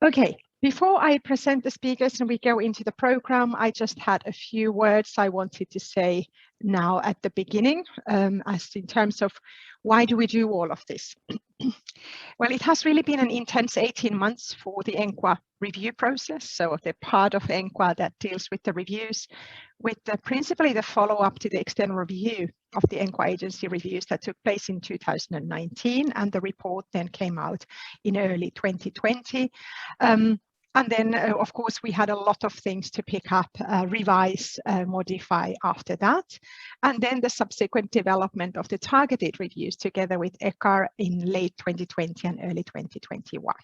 Okay, before I present the speakers and we go into the program, I just had a few words I wanted to say now at the beginning, as in terms of why do we do all of this? Well, it has really been an intense 18 months for the ENQA review process. So the part of ENQA that deals with the reviews, with principally the follow-up to the external review of the ENQA Agency Reviews that took place in 2019, and the report then came out in early 2020. And then, of course, we had a lot of things to pick up, revise, modify after that. And then the subsequent development of the targeted reviews together with EQAR in late 2020 and early 2021.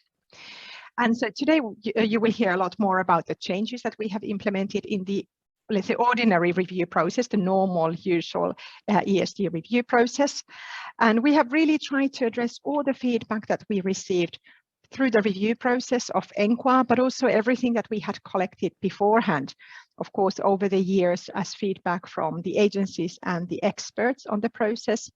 And so today you will hear a lot more about the changes that we have implemented in the, let's say, ordinary review process, the normal, usual ESG review process. And we have really tried to address all the feedback that we received through the review process of ENQA, but also everything that we had collected beforehand, of course, over the years as feedback from the agencies and the experts on the process.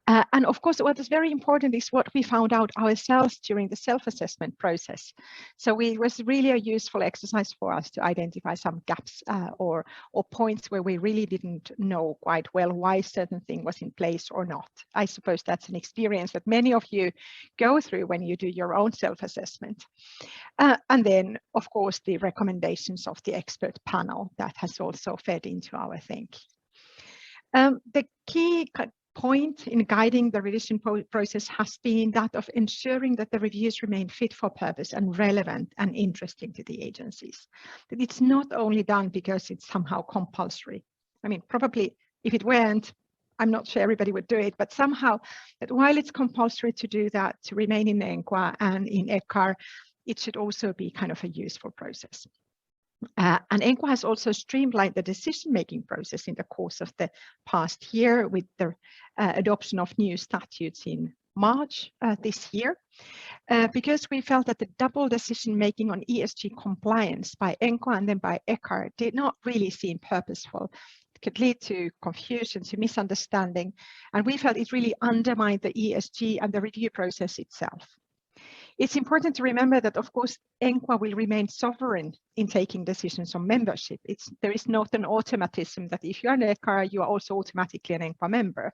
And of course, what is very important is what we found out ourselves during the self-assessment process. So it was really a useful exercise for us to identify some gaps or points where we really didn't know quite well why certain thing was in place or not. I suppose that's an experience that many of you go through when you do your own self-assessment. And then, of course, the recommendations of the expert panel that has also fed into our thinking. The key point in guiding the revision process has been that of ensuring that the reviews remain fit for purpose and relevant and interesting to the agencies. That it's not only done because it's somehow compulsory. I mean, probably if it weren't, I'm not sure everybody would do it, but somehow that while it's compulsory to do that, to remain in ENQA and in EQAR, it should also be kind of a useful process. And ENQA has also streamlined the decision-making process in the course of the past year with the adoption of new statutes in March this year, because we felt that the double decision-making on ESG compliance by ENQA and then by EQAR did not really seem purposeful. It could lead to confusion, to misunderstanding, and we felt it really undermined the ESG and the review process itself. It's important to remember that, of course, ENQA will remain sovereign in taking decisions on membership. There is not an automatism that if you're an EQAR, you are also automatically an ENQA member.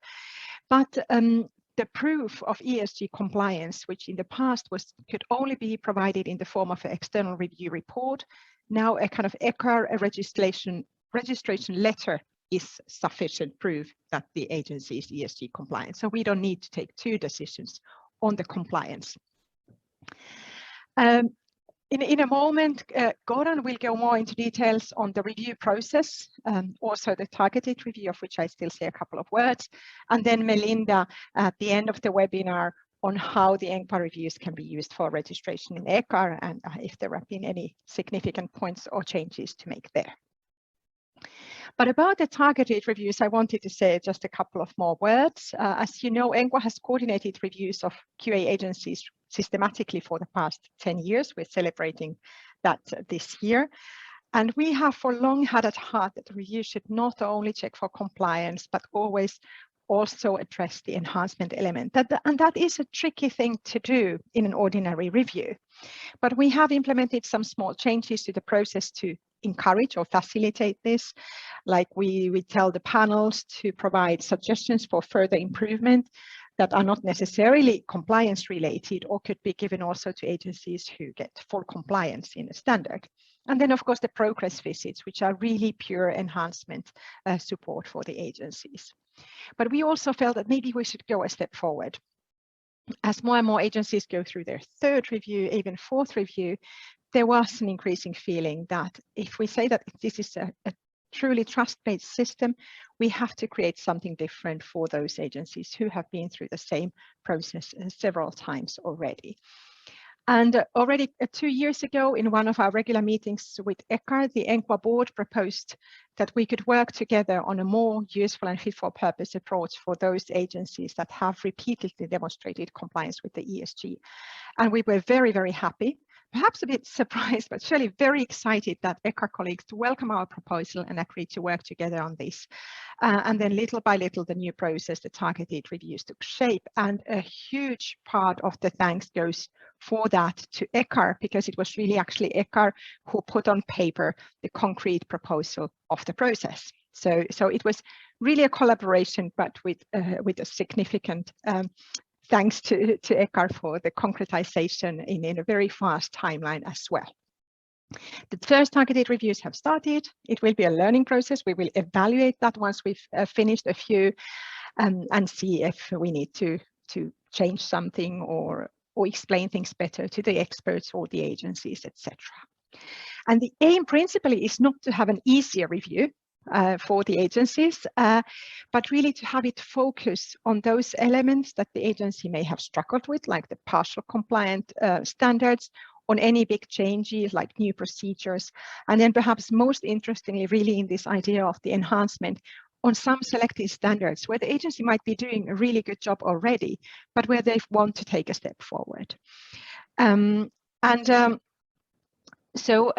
But the proof of ESG compliance, which in the past could only be provided in the form of an external review report, now a kind of EQAR registration letter is sufficient proof that the agency is ESG compliant. So we don't need to take two decisions on the compliance. In a moment, Goran will go more into details on the review process, also the targeted review, of which I still say a couple of words, and then Melinda at the end of the webinar on how the ENQA reviews can be used for registration in EQAR and if there have been any significant points or changes to make there. But about the targeted reviews, I wanted to say just a couple of more words. As you know, ENQA has coordinated reviews of QA agencies systematically for the past 10 years. We're celebrating that this year. And we have for long had at heart that the review should not only check for compliance, but always also address the enhancement element. And that is a tricky thing to do in an ordinary review. But we have implemented some small changes to the process to encourage or facilitate this, like we tell the panels to provide suggestions for further improvement that are not necessarily compliance related or could be given also to agencies who get full compliance in a standard. And then of course the progress visits, which are really pure enhancement support for the agencies. But we also felt that maybe we should go a step forward. As more and more agencies go through their third review, even fourth review, there was an increasing feeling that if we say that this is a truly trust-based system, we have to create something different for those agencies who have been through the same process several times already. And already 2 years ago, in one of our regular meetings with EQAR, the ENQA board proposed that we could work together on a more useful and fit-for-purpose approach for those agencies that have repeatedly demonstrated compliance with the ESG. And we were very, very happy perhaps a bit surprised, but surely very excited that EQAR colleagues welcome our proposal and agreed to work together on this. And then little by little, the new process, the targeted reviews, took shape. And a huge part of the thanks goes for that to EQAR, because it was really actually EQAR who put on paper the concrete proposal of the process. So it was really a collaboration, but with a significant thanks to EQAR for the concretization in a very fast timeline as well. The first targeted reviews have started. It will be a learning process. We will evaluate that once we've finished a few and see if we need to change something or explain things better to the experts or the agencies, etc. And the aim principally is not to have an easier review for the agencies, but really to have it focus on those elements that the agency may have struggled with, like the partial compliant standards, on any big changes like new procedures, and then perhaps most interestingly, really in this idea of the enhancement on some selected standards where the agency might be doing a really good job already, but where they want to take a step forward. So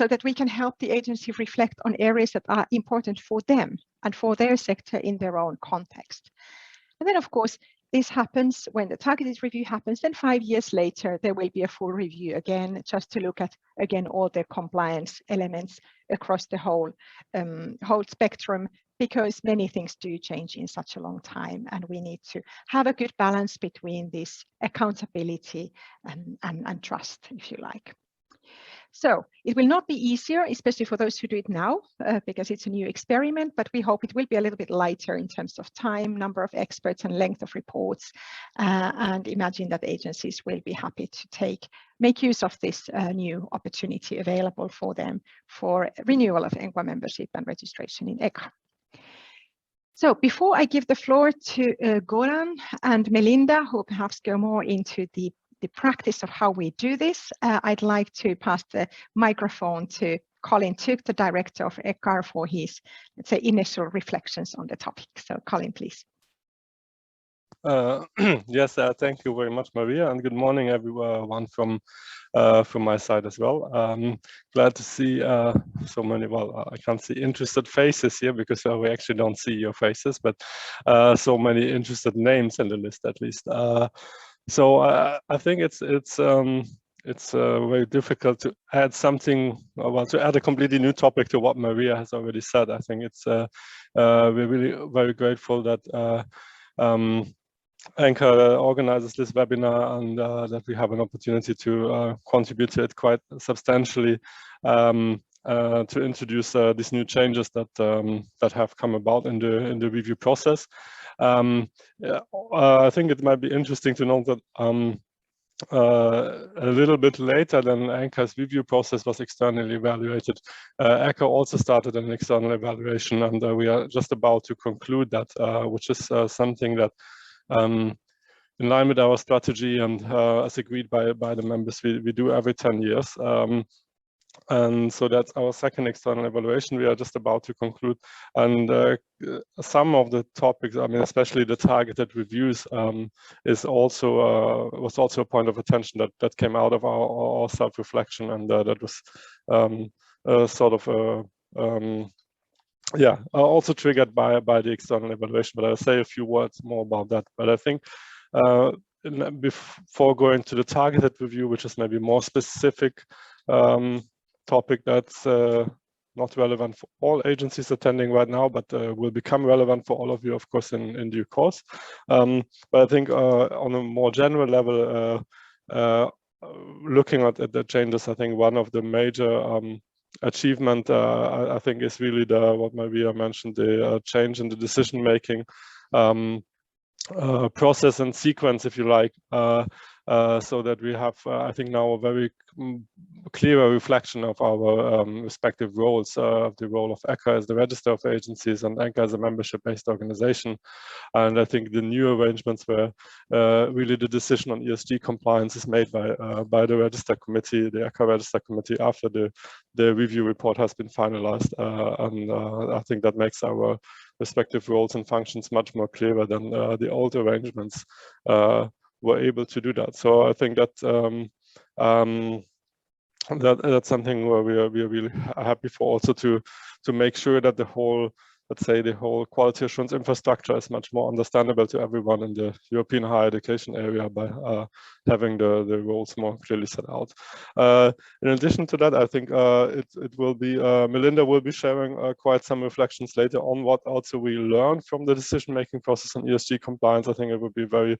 that we can help the agency reflect on areas that are important for them and for their sector in their own context. And then, of course, this happens when the targeted review happens, then 5 years later, there will be a full review again, just to look at, again, all the compliance elements across the whole spectrum, because many things do change in such a long time, and we need to have a good balance between this accountability and trust, if you like. So it will not be easier, especially for those who do it now, because it's a new experiment, but we hope it will be a little bit lighter in terms of time, number of experts, and length of reports, and imagine that agencies will be happy to make use of this new opportunity available for them for renewal of ENQA membership and registration in EQAR. So before I give the floor to Goran and Melinda, who perhaps go more into the practice of how we do this, I'd like to pass the microphone to Colin Tuke, the director of EQAR, for his, let's say, initial reflections on the topic. So Colin, please. Yes, thank you very much, Maria, and good morning, everyone from my side as well. Glad to see so many, well, I can't see interested faces here because we actually don't see your faces, but so many interested names in the list at least. So I think it's very difficult to add something, well, to add a completely new topic to what Maria has already said. I think it's we're really very grateful that ENQA organizes this webinar and that we have an opportunity to contribute to it quite substantially, to introduce these new changes that have come about in the review process. I think it might be interesting to note that a little bit later than ENQA's review process was externally evaluated, ENQA also started an external evaluation, and we are just about to conclude that, which is something that, in line with our strategy and as agreed by the members, we do every 10 years. And so that's our second external evaluation. We are just about to conclude, and some of the topics, I mean, especially the targeted reviews, was also a point of attention that came out of our self-reflection, and that was sort of also triggered by the external evaluation. But I'll say a few words more about that. But I think before going to the targeted review, which is maybe more specific topic that's not relevant for all agencies attending right now, but will become relevant for all of you, of course, in due course. But I think on a more general level, looking at the changes, I think one of the major achievement, I think, is really what Maria mentioned, the change in the decision-making process and sequence, if you like, so that we have, I think, now a very clearer reflection of our respective roles, of the role of EQAR as the register of agencies and ENQA as a membership-based organization. And I think the new arrangements where really the decision on ESG compliance is made by the register committee, the EQAR register committee, after the review report has been finalized. And I think that makes our respective roles and functions much more clearer than the old arrangements were able to do that. So I think that that's something where we are really happy for, also to make sure that the whole, let's say, the whole quality assurance infrastructure is much more understandable to everyone in the European higher education area by having the roles more clearly set out. In addition to that, I think it will be, Melinda will be sharing quite some reflections later on what also we learned from the decision-making process on ESG compliance. I think it would be very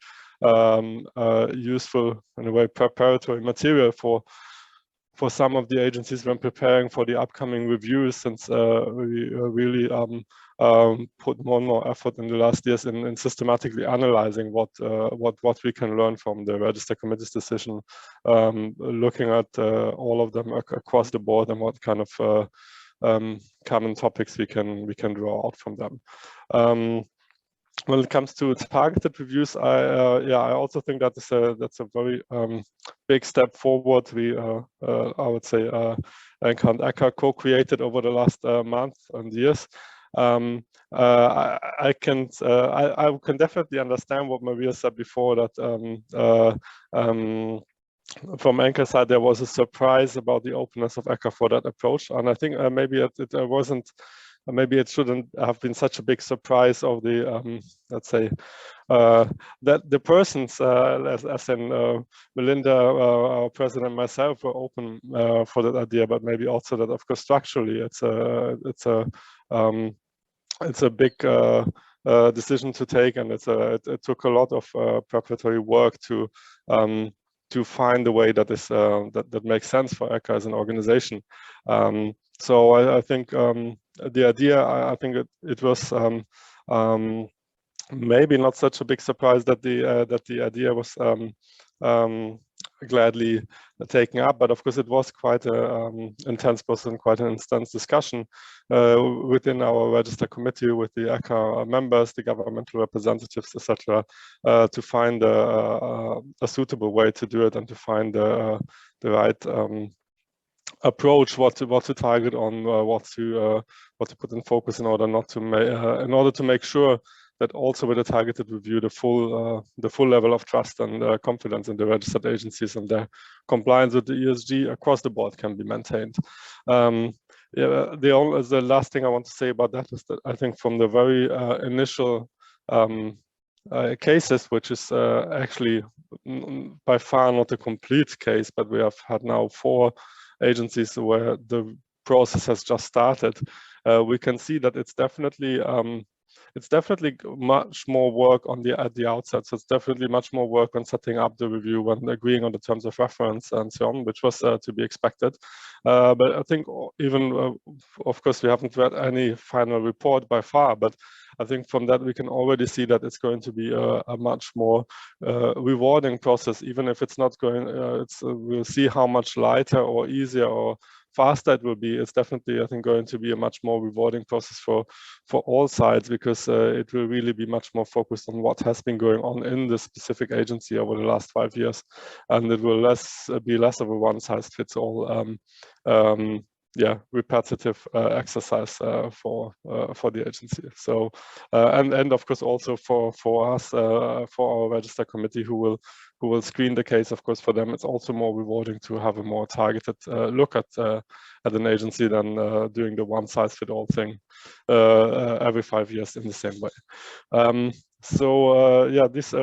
useful, in a way, preparatory material for some of the agencies when preparing for the upcoming reviews, since we really put more and more effort in the last years in systematically analyzing what we can learn from the register committee's decision, looking at all of them across the board and what kind of common topics we can draw out from them. When it comes to targeted reviews, I also think that that's a very big step forward. We, I would say, ENQA and EQAR co-created over the last month and years. I can definitely understand what Maria said before, that from ENQA side there was a surprise about the openness of EQAR for that approach, and I think maybe it wasn't. Maybe it shouldn't have been such a big surprise of the, let's say, that the persons, as in Melinda, our president, myself, were open for that idea, but maybe also that, of course, structurally, it's a big decision to take, and it took a lot of preparatory work to find a way that is that makes sense for EQAR as an organization. So I think the idea, I think it was maybe not such a big surprise that the idea was gladly taken up, but of course it was quite an intense process and quite an intense discussion within our register committee with the EQAR members, the governmental representatives, etc., to find a suitable way to do it and to find the right approach, what to target on, what to put in focus in order to make sure that also with a targeted review, the full level of trust and confidence in the registered agencies and their compliance with the ESG across the board can be maintained. The last thing I want to say about that is that I think from the very initial cases, which is actually by far not a complete case, but we have had now 4 agencies where the process has just started, we can see that it's definitely much more work at the outset. So it's definitely much more work on setting up the review, when agreeing on the terms of reference and so on, which was to be expected. But I think even, of course, we haven't read any final report by far, but I think from that we can already see that it's going to be a much more rewarding process, even if it's not going, we'll see how much lighter or easier or faster it will be. It's definitely, I think, going to be a much more rewarding process for all sides, because it will really be much more focused on what has been going on in the specific agency over the last 5 years, and it will be less of a one-size-fits-all repetitive exercise for the agency. So and of course also for us, for our register committee who will screen the case. Of course, for them it's also more rewarding to have a more targeted look at an agency than doing the one-size-fits-all thing every 5 years in the same way.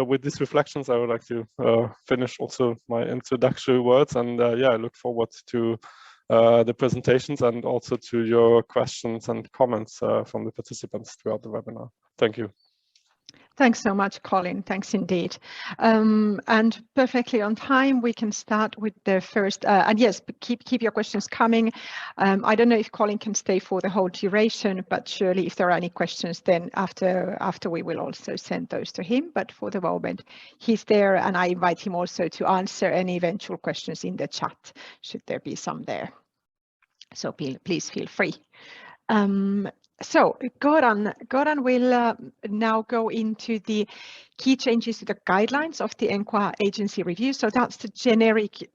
With these reflections, I would like to finish also my introductory words, and I look forward to the presentations and also to your questions and comments from the participants throughout the webinar. Thank you. Thanks so much, Colin. Thanks indeed. And perfectly on time, we can start with the first, and yes, keep your questions coming. I don't know if Colin can stay for the whole duration, but surely if there are any questions, then after we will also send those to him. But for the moment, he's there, and I invite him also to answer any eventual questions in the chat, should there be some there. So please feel free. So Goran will now go into the key changes to the guidelines of the ENQA Agency Review. So that's the generic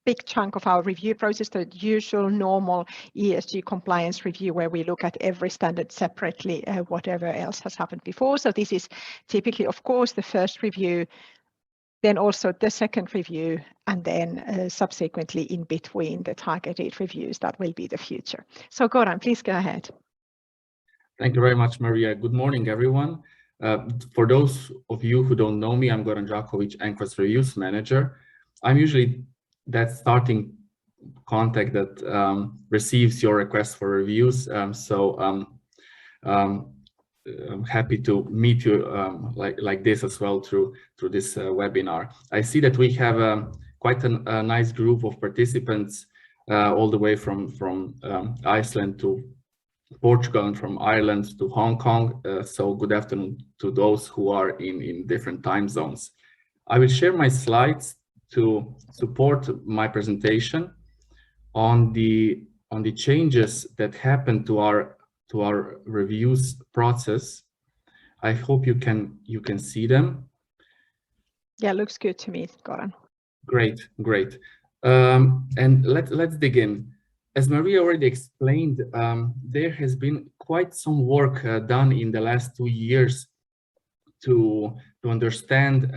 big chunk of our review process, the usual normal ESG compliance review where we look at every standard separately, whatever else has happened before. So this is typically, of course, the first review then also the second review, and then subsequently in between the targeted reviews, that will be the future. So Goran, please go ahead. Thank you very much, Maria. Good morning, everyone. For those of you who don't know me, I'm Goran Đaković, ENQA's Reviews Manager. I'm usually that starting contact that receives your request for reviews. I'm happy to meet you like this as well through this webinar. I see that we have quite a nice group of participants all the way from Iceland to Portugal and from Ireland to Hong Kong. So good afternoon to those who are in different time zones. I will share my slides to support my presentation on the changes that happened to our reviews process. I hope you can see them. Yeah, looks good to me, Goran. Great. And let's dig in. As Maria already explained, there has been quite some work done in the last 2 years to understand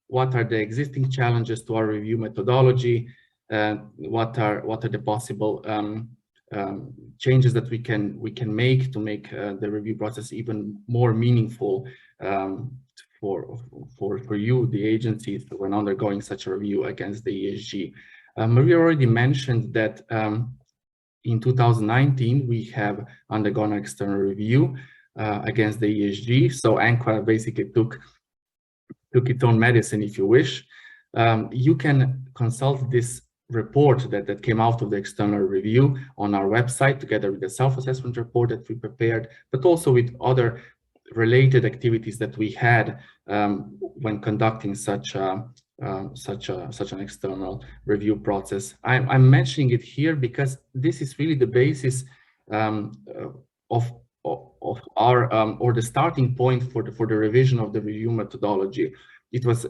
what are the existing challenges to our review methodology, what are the possible changes that we can make to make the review process even more meaningful for you, the agencies, when undergoing such a review against the ESG. Maria already mentioned that in 2019 we have undergone an external review against the ESG. So Enquire basically took its own medicine, if you wish. You can consult this report that came out of the external review on our website, together with the self-assessment report that we prepared, but also with other related activities that we had when conducting such an external review process. I'm mentioning it here because this is really the basis of our or the starting point for the revision of the review methodology. It was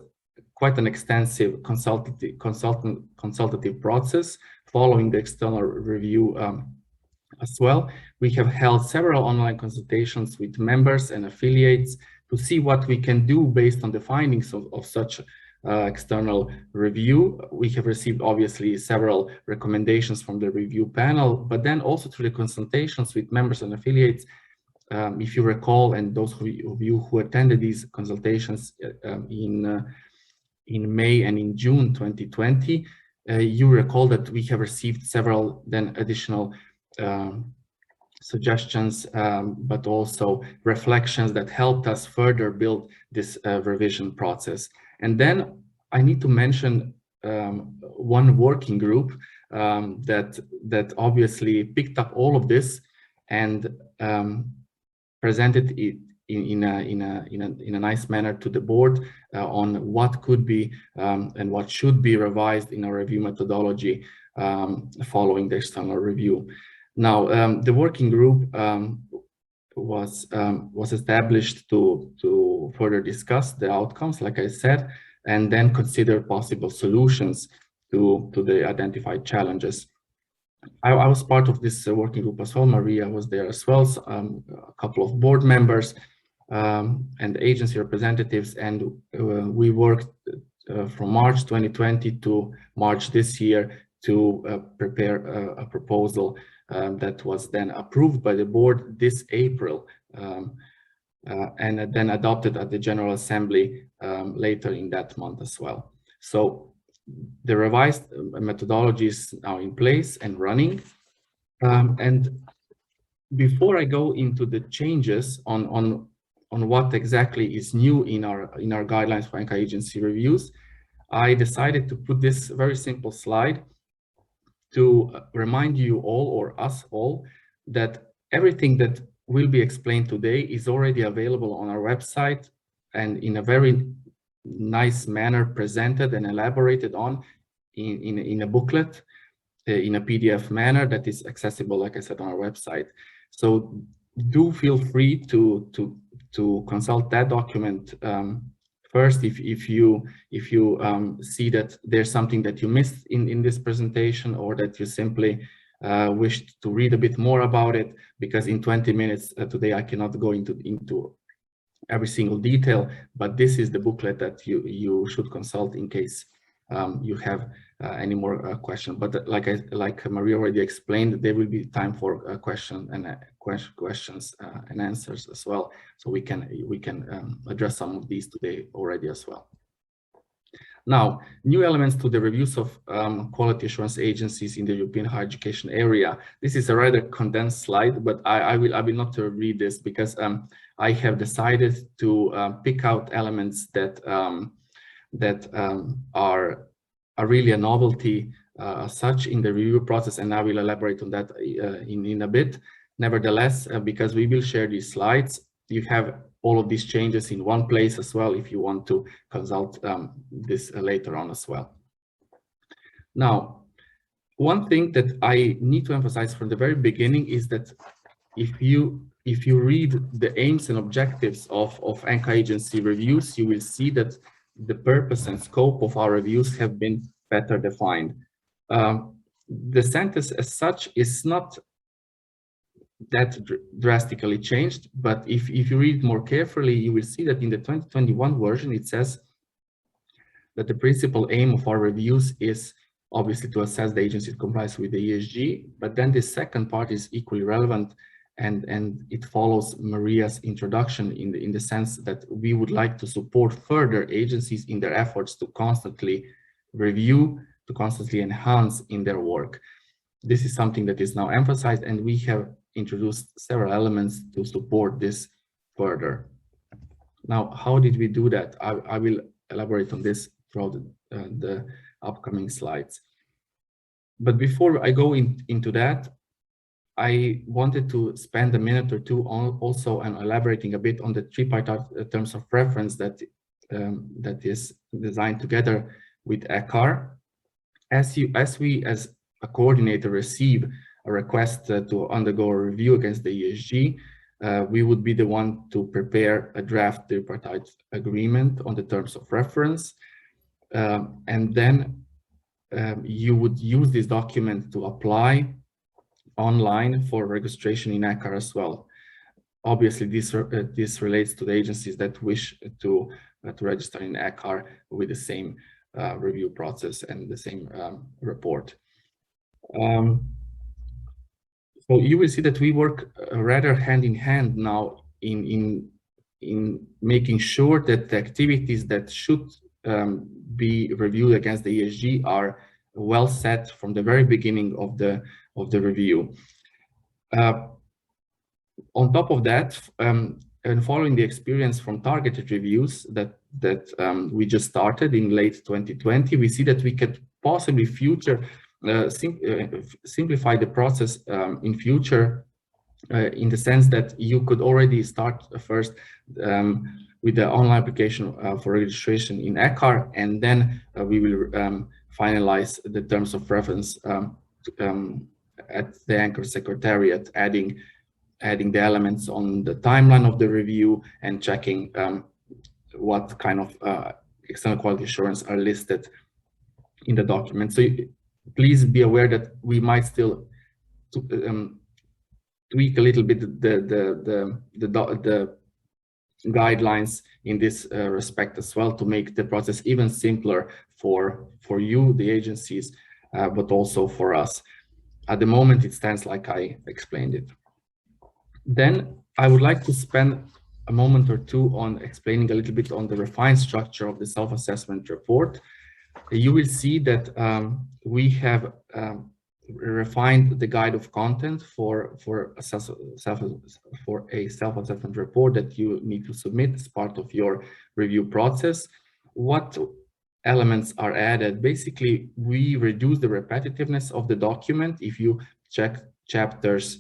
quite an extensive consultative process following the external review as well. We have held several online consultations with members and affiliates to see what we can do based on the findings of such external review. We have received obviously several recommendations from the review panel, but then also through the consultations with members and affiliates. If you recall, and those of you who attended these consultations in May and in June 2020, you recall that we have received several then additional suggestions, but also reflections that helped us further build this revision process. And then I need to mention one working group that obviously picked up all of this and presented it in a nice manner to the board on what could be and what should be revised in our review methodology following the external review. Now, the working group was established to further discuss the outcomes, like I said, and then consider possible solutions to the identified challenges. I was part of this working group as well. Maria was there as well, a couple of board members and agency representatives, and we worked from March 2020 to March this year to prepare a proposal that was then approved by the board this April and then adopted at the General Assembly later in that month as well. So the revised methodology is now in place and running. And before I go into the changes on what exactly is new in our guidelines for ENQA agency reviews, I decided to put this very simple slide to remind you all, or us all, that everything that will be explained today is already available on our website and in a very nice manner presented and elaborated on in a booklet, in a PDF manner that is accessible, like I said, on our website. So do feel free to consult that document first if you see that there's something that you missed in this presentation, or that you simply wished to read a bit more about it, because in 20 minutes today I cannot go into every single detail, but this is the booklet that you should consult in case you have any more questions. But like Maria already explained, there will be time for questions and answers as well. So we can address some of these today already as well. Now, new elements to the reviews of quality assurance agencies in the European higher education area. This is a rather condensed slide, but I will not read this because I have decided to pick out elements that are really a novelty such in the review process, and I will elaborate on that in a bit. Nevertheless, because we will share these slides, you have all of these changes in one place as well if you want to consult this later on as well. Now, one thing that I need to emphasize from the very beginning is that if you read the aims and objectives of ENQA Agency Reviews, you will see that the purpose and scope of our reviews have been better defined. The sentence as such is not that drastically changed, but if you read more carefully, you will see that in the 2021 version, it says that the principal aim of our reviews is obviously to assess the agency complies with the ESG, but then the second part is equally relevant, and it follows Maria's introduction in the sense that we would like to support further agencies in their efforts to constantly review, to constantly enhance in their work. This is something that is now emphasized, and we have introduced several elements to support this further. Now, how did we do that? I will elaborate on this throughout the upcoming slides. But before I go into that, I wanted to spend a minute or two also on elaborating a bit on the tripartite terms of reference that is designed together with EQAR. As a coordinator receive a request to undergo a review against the ESG, we would be the one to prepare a draft tripartite agreement on the terms of reference. And then you would use this document to apply online for registration in EQAR as well. Obviously, this relates to the agencies that wish to register in EQAR with the same review process and the same report. So you will see that we work rather hand in hand now in making sure that the activities that should be reviewed against the ESG are well set from the very beginning of the review. On top of that, and following the experience from targeted reviews that we just started in late 2020, we see that we could possibly simplify the process in future, in the sense that you could already start first with the online application for registration in EQAR, and then we will finalize the terms of reference at the ENQA Secretariat, adding the elements on the timeline of the review and checking what kind of external quality assurance are listed in the document. So please be aware that we might still tweak a little bit the guidelines in this respect as well, to make the process even simpler for you, the agencies, but also for us. At the moment, it stands like I explained it. Then I would like to spend a moment or two on explaining a little bit on the refined structure of the self-assessment report. You will see that we have refined the guide of content for a self-assessment report that you need to submit as part of your review process. What elements are added? Basically, we reduce the repetitiveness of the document. If you check chapters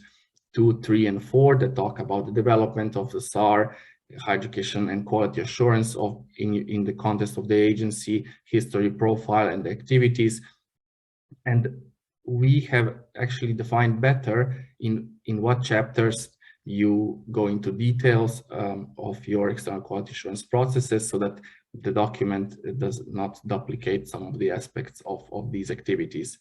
2, 3, and 4 that talk about the development of the SAR, higher education and quality assurance in the context of the agency, history, profile, and the activities. And we have actually defined better in what chapters you go into details of your external quality assurance processes, so that the document does not duplicate some of the aspects of these activities.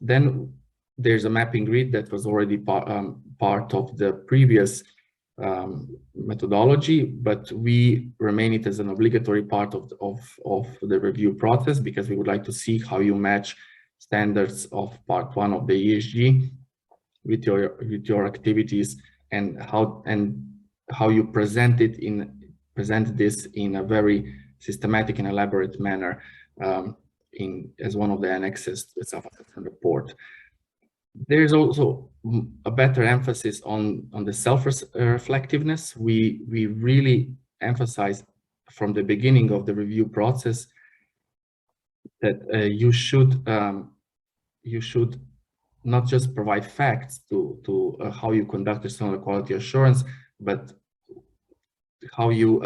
Then there's a mapping grid that was already part of the previous methodology, but we remain it as an obligatory part of the review process, because we would like to see how you match standards of part 1 of the ESG with your activities, and how you present this in a very systematic and elaborate manner as one of the annexes to the self-assessment report. There is also a better emphasis on the self-reflectiveness. We really emphasize from the beginning of the review process that you should not just provide facts to how you conduct external quality assurance, but how you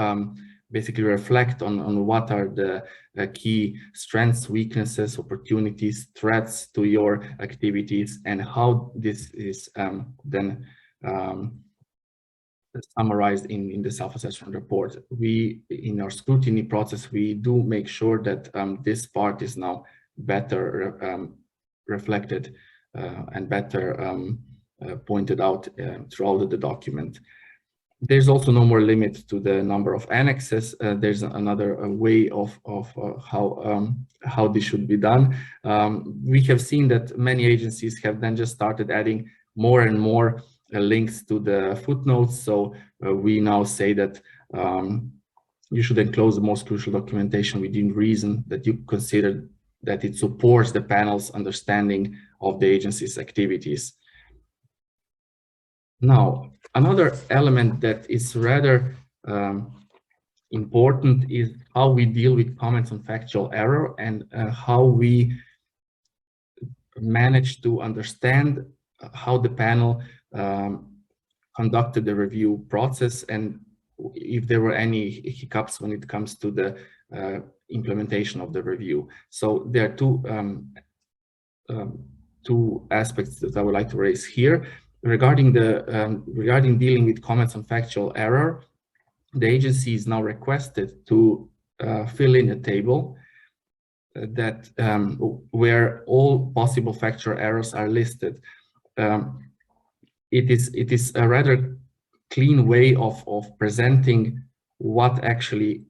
basically reflect on what are the key strengths, weaknesses, opportunities, threats to your activities, and how this is then summarized in the self-assessment report. We, in our scrutiny process, we do make sure that this part is now better reflected and better pointed out throughout the document. There's also no more limit to the number of annexes. There's another way of how this should be done. We have seen that many agencies have then just started adding more and more links to the footnotes. So we now say that you should enclose the most crucial documentation within reason that you consider that it supports the panel's understanding of the agency's activities. Now, another element that is rather important is how we deal with comments on factual error, and how we manage to understand how the panel conducted the review process, and if there were any hiccups when it comes to the implementation of the review. So there are two aspects that I would like to raise here. Regarding dealing with comments on factual error, the agency is now requested to fill in a table that where all possible factual errors are listed. It is a rather clean way of presenting what actually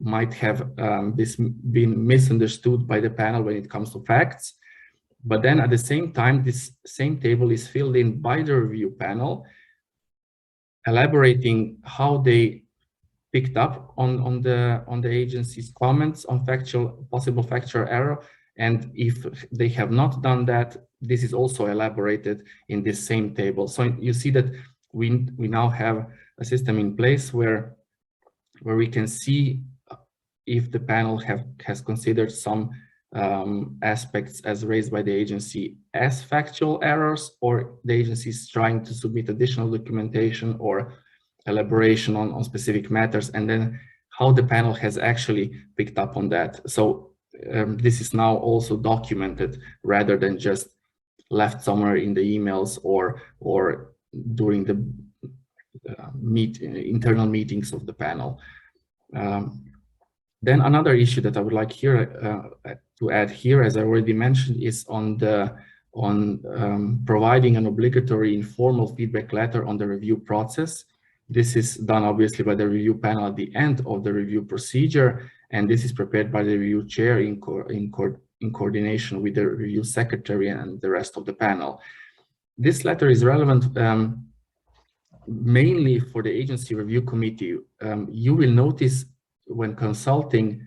might have been misunderstood by the panel when it comes to facts. But then at the same time, this same table is filled in by the review panel, elaborating how they picked up on the agency's comments on possible factual error. And if they have not done that, this is also elaborated in this same table. So you see that we now have a system in place where we can see if the panel has considered some aspects as raised by the agency as factual errors, or the agency is trying to submit additional documentation or elaboration on specific matters, and then how the panel has actually picked up on that. So this is now also documented rather than just left somewhere in the emails or during the internal meetings of the panel. Then another issue that I would like here to add here, as I already mentioned, is on providing an obligatory informal feedback letter on the review process. This is done obviously by the review panel at the end of the review procedure, and this is prepared by the review chair in coordination with the review secretary and the rest of the panel. This letter is relevant mainly for the agency review committee. You will notice when consulting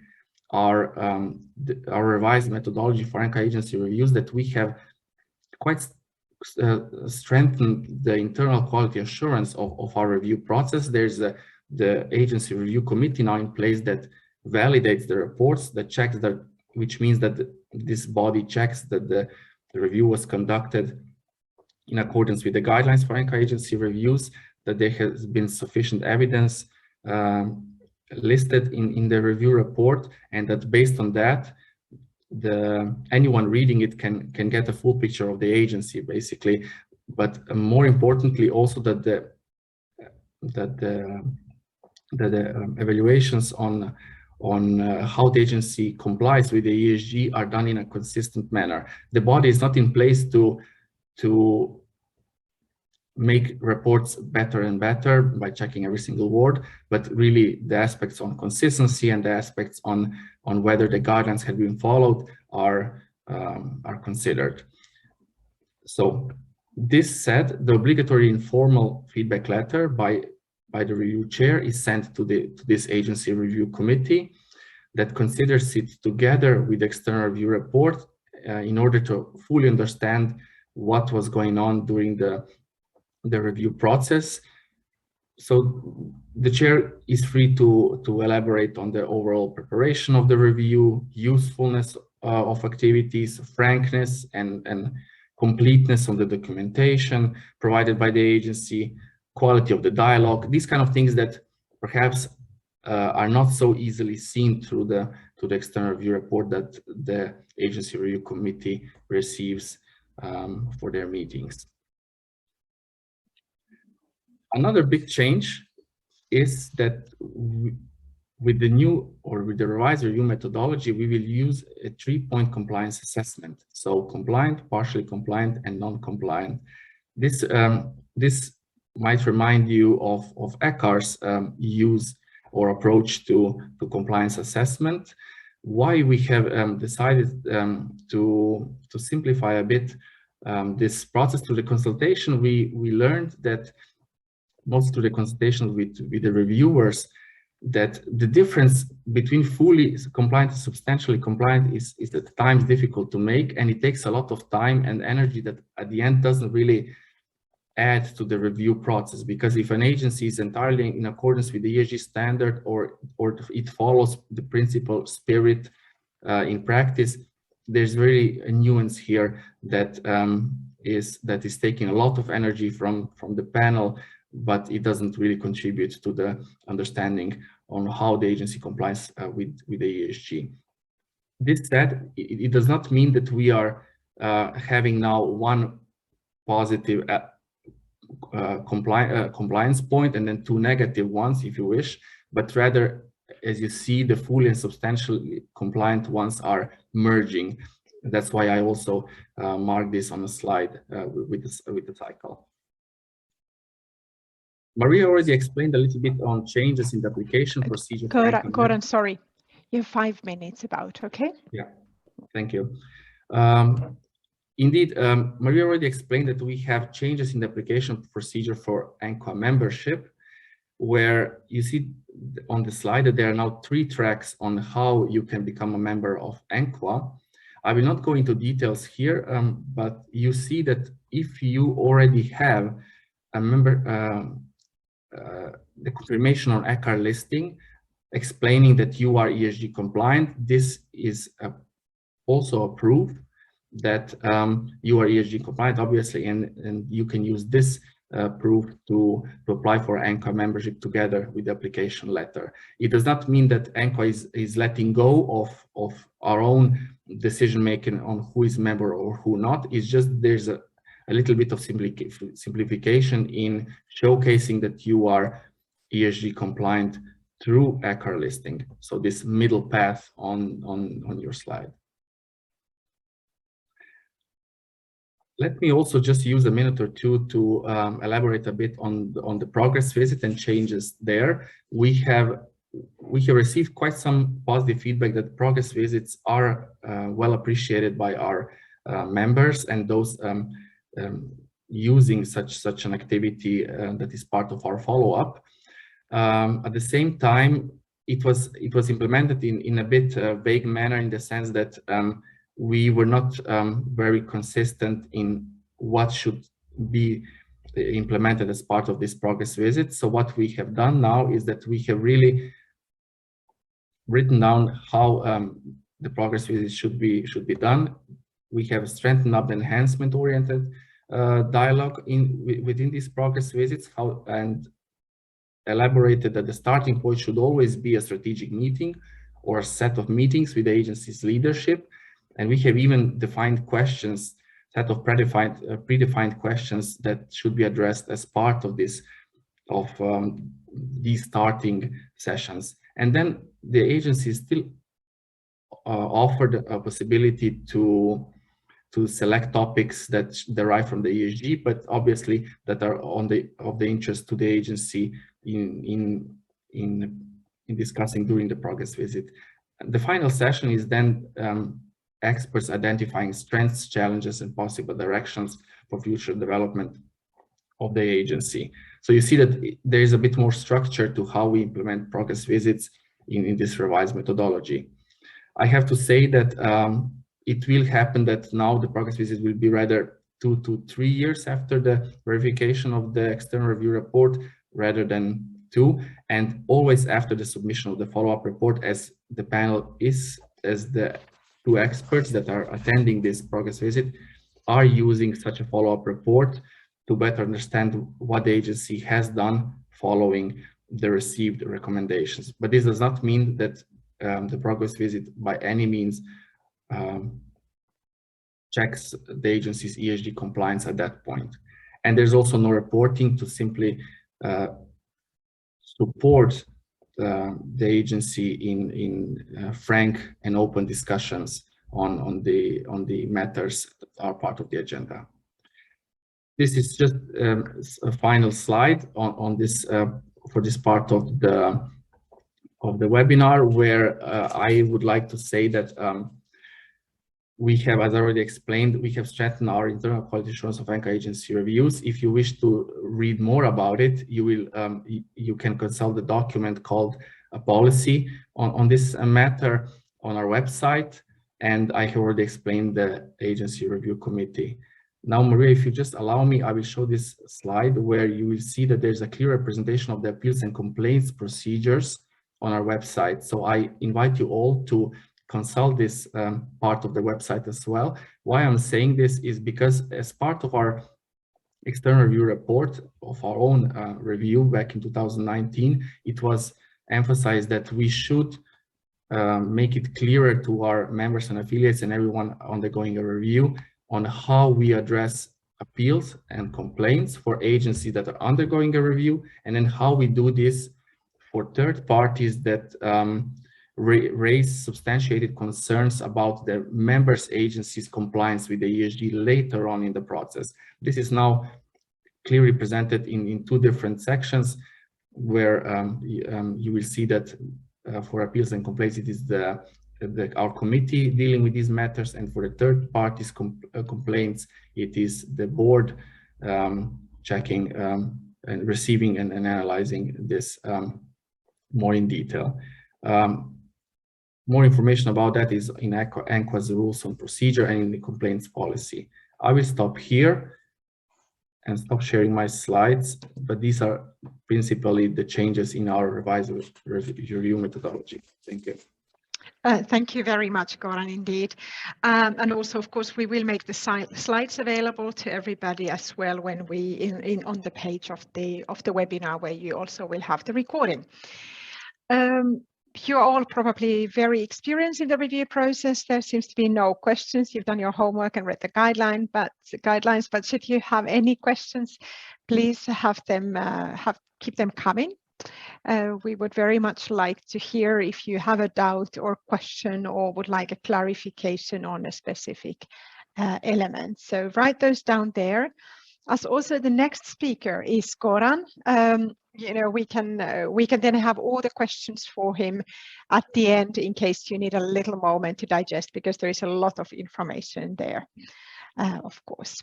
our revised methodology for ENQA agency reviews that we have quite strengthened the internal quality assurance of our review process. There's the agency review committee now in place that validates the reports, that checks that, which means that this body checks that the review was conducted in accordance with the guidelines for ENQA agency reviews, that there has been sufficient evidence listed in the review report, and that based on that, anyone reading it can get a full picture of the agency, basically. But more importantly, also that the evaluations on how the agency complies with the ESG are done in a consistent manner. The body is not in place to make reports better and better by checking every single word, but really the aspects on consistency and the aspects on whether the guidelines have been followed are considered. So this said, the obligatory informal feedback letter by the review chair is sent to this agency review committee that considers it together with the external review report in order to fully understand what was going on during the review process. So the chair is free to elaborate on the overall preparation of the review, usefulness of activities, frankness and completeness of the documentation provided by the agency, quality of the dialogue, these kind of things that perhaps are not so easily seen through the external review report that the agency review committee receives for their meetings. Another big change is that with the new or with the revised review methodology, we will use a 3-point compliance assessment. So compliant, partially compliant, and non-compliant. This might remind you of EQAR's use or approach to compliance assessment. Why we have decided to simplify a bit this process through the consultation, we learned that most of the consultations with the reviewers, that the difference between fully compliant and substantially compliant is at times difficult to make, and it takes a lot of time and energy that at the end doesn't really add to the review process. Because if an agency is entirely in accordance with the ESG standard or it follows the principle spirit in practice, there's really a nuance here that is taking a lot of energy from the panel, but it doesn't really contribute to the understanding on how the agency complies with the ESG. This said, it does not mean that we are having now one positive compliance point and then two negative ones, if you wish, but rather, as you see, the fully and substantially compliant ones are merging. That's why I also marked this on the slide with the cycle. Maria already explained a little bit on changes in the application procedure. Goran, sorry, you have 5 minutes about, okay? Yeah, thank you. Indeed, Maria already explained that we have changes in the application procedure for ENQA membership, where you see on the slide that there are now 3 tracks on how you can become a member of ENQA. I will not go into details here, but you see that if you already have a member, the confirmation on EQAR listing explaining that you are ESG compliant, this is also a proof that you are ESG compliant, obviously, and you can use this proof to apply for ENQA membership together with the application letter. It does not mean that ENQA is letting go of our own decision making on who is member or who not. It's just there's a little bit of simplification in showcasing that you are ESG compliant through EQAR listing. So this middle path on your slide. Let me also just use a minute or two to elaborate a bit on the progress visit and changes there. We have received quite some positive feedback that progress visits are well appreciated by our members and those using such an activity that is part of our follow-up. At the same time, it was implemented in a bit vague manner, in the sense that we were not very consistent in what should be implemented as part of this progress visit. So what we have done now is that we have really written down how the progress visit should be done. We have strengthened up the enhancement-oriented dialogue within these progress visits, and elaborated that the starting point should always be a strategic meeting or a set of meetings with the agency's leadership. And we have even defined questions, set of predefined questions that should be addressed as part of these starting sessions. And then the agency still offered a possibility to to select topics that derive from the ESG, but obviously that are of the interest to the agency in discussing during the progress visit. The final session is then experts identifying strengths, challenges, and possible directions for future development of the agency. So you see that there is a bit more structure to how we implement progress visits in this revised methodology. I have to say that it will happen that now the progress visit will be rather 2 to 3 years after the verification of the external review report rather than 2, and always after the submission of the follow-up report, as the panel is, as the 2 experts that are attending this progress visit are using such a follow-up report to better understand what the agency has done following the received recommendations. But this does not mean that the progress visit by any means checks the agency's ESG compliance at that point. And there's also no reporting to simply support the agency in frank and open discussions on the matters that are part of the agenda. This is just a final slide on this for this part of the webinar, where I would like to say that we have, as I already explained, we have strengthened our internal quality assurance of ENQA Agency Reviews. If you wish to read more about it, you can consult the document called a policy on this matter on our website, and I have already explained the Agency Review Committee. Now, Maria, if you just allow me, I will show this slide where you will see that there's a clear representation of the appeals and complaints procedures on our website. So I invite you all to consult this part of the website as well. Why I'm saying this is because as part of our external review report of our own review back in 2019, it was emphasized that we should make it clearer to our members and affiliates and everyone undergoing a review on how we address appeals and complaints for agencies that are undergoing a review, and then how we do this for third parties that raise substantiated concerns about their members' agencies' compliance with the ESG later on in the process. This is now clearly presented in 2 different sections, where you will see that for appeals and complaints, it is our committee dealing with these matters, and for the third parties complaints, it is the board checking and receiving and analyzing this more in detail. More information about that is in ENQA's rules on procedure and in the complaints policy. I will stop here and stop sharing my slides, but these are principally the changes in our revised review methodology. Thank you. Thank you very much, Goran, indeed. And also, of course, we will make the slides available to everybody as well when we on the page of the webinar, where you also will have the recording. You're all probably very experienced in the review process. There seems to be no questions. You've done your homework and read the guidelines, but should you have any questions, please keep them coming. We would very much like to hear if you have a doubt or question or would like a clarification on a specific element. So write those down there. As also the next speaker is Goran. We can then have all the questions for him at the end in case you need a little moment to digest, because there is a lot of information there, of course.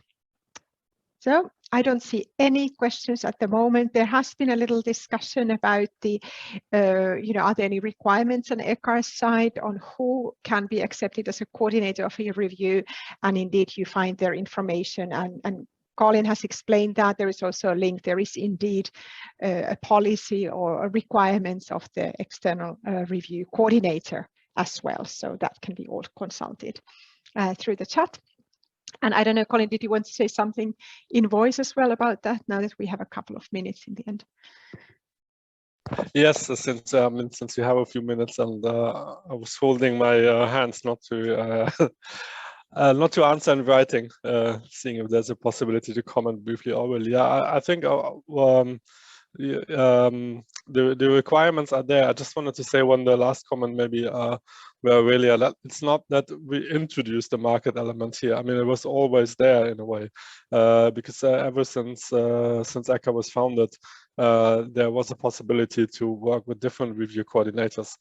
So I don't see any questions at the moment. There has been a little discussion about are there any requirements on EQAR's side on who can be accepted as a coordinator of a review, and indeed you find their information, and Colin has explained that. There is also a link. There is indeed a policy or requirements of the external review coordinator as well. So that can be all consulted through the chat. And I don't know, Colin, did you want to say something in voice as well about that, now that we have a couple of minutes in the end? Yes, since you have a few minutes, and I was holding my hands not to not to answer in writing, seeing if there's a possibility to comment briefly orally. Yeah, I think the requirements are there. I just wanted to say the last comment maybe where really it's not that we introduced the market element here. I mean, it was always there in a way, because ever since EQA was founded, there was a possibility to work with different review coordinators.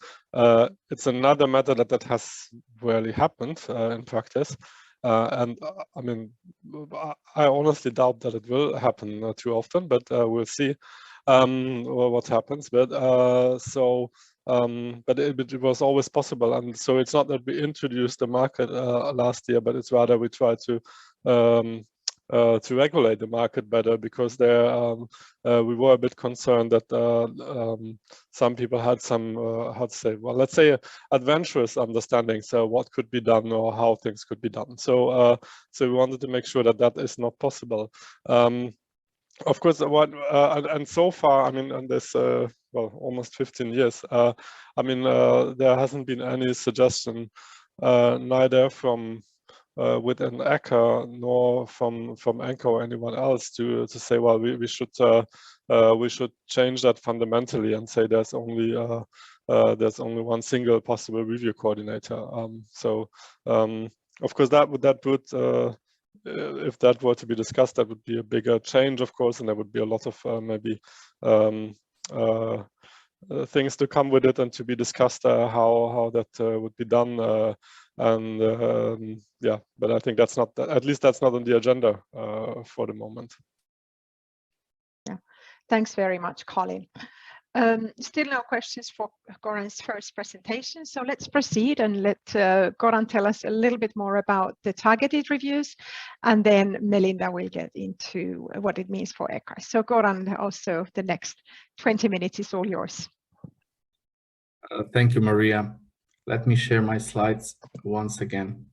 It's another matter that has rarely happened in practice. And I mean, I honestly doubt that it will happen too often, but we'll see what happens. But but it was always possible, and so it's not that we introduced the market last year, but it's rather we try to regulate the market better, because there we were a bit concerned that some people had some how to say, well, let's say adventurous understandings, so what could be done or how things could be done. So so we wanted to make sure that that is not possible. Of course, and so far, I mean, on this well, almost 15 years, I mean, there hasn't been any suggestion, neither from within EQA nor from ENQA or anyone else to say, well, we should change that fundamentally and say there's only one single possible review coordinator. So of course that would if that were to be discussed, that would be a bigger change, of course, and there would be a lot of maybe things to come with it and to be discussed, how that would be done. And yeah, but I think that's not, at least that's not on the agenda for the moment. Yeah, thanks very much, Colin. Still no questions for Goran's first presentation, so let's proceed and let Goran tell us a little bit more about the targeted reviews, and then Melinda will get into what it means for EQAR. So Goran, also the next 20 minutes is all yours. Thank you, Maria. Let me share my slides once again.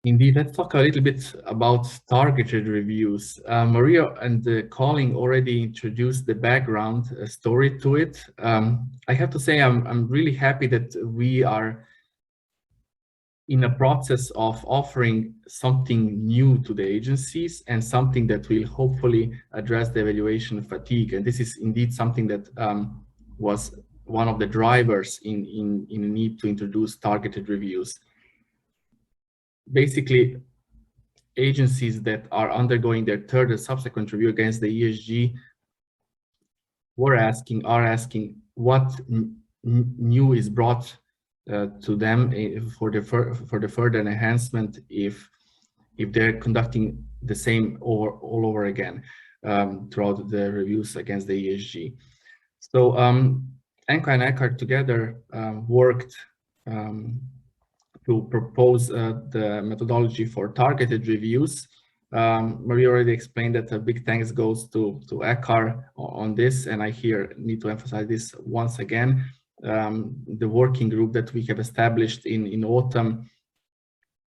Indeed, let's talk a little bit about targeted reviews. Maria and Colin already introduced the background story to it. I have to say I'm really happy that we are in a process of offering something new to the agencies and something that will hopefully address the evaluation fatigue. And this is indeed something that was one of the drivers in the need to introduce targeted reviews. Basically, agencies that are undergoing their third and subsequent review against the ESG are asking what new is brought to them for the further enhancement if they're conducting the same all over again throughout the reviews against the ESG. So ENQA and EQAR together worked to propose the methodology for targeted reviews. Maria already explained that a big thanks goes to EQAR on this, and I here need to emphasize this once again. The working group that we have established in autumn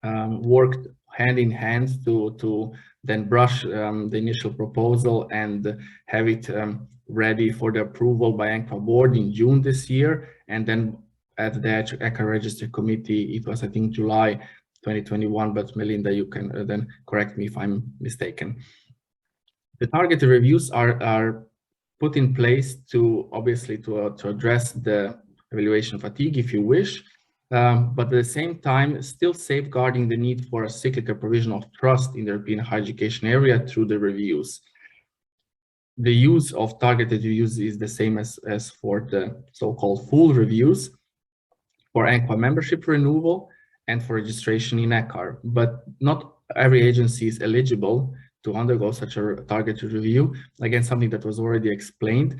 worked hand in hand to then brush the initial proposal and have it ready for the approval by ENQA board in June this year, and then at the EQA Register Committee, it was, I think, July 2021, but Melinda, you can then correct me if I'm mistaken. The targeted reviews are put in place to, obviously, to address the evaluation fatigue, if you wish, but at the same time, still safeguarding the need for a cyclical provision of trust in the European higher education area through the reviews. The use of targeted reviews is the same as for the so-called full reviews, for ENQA membership renewal and for registration in EQAR, but not every agency is eligible to undergo such a targeted review. Again, something that was already explained.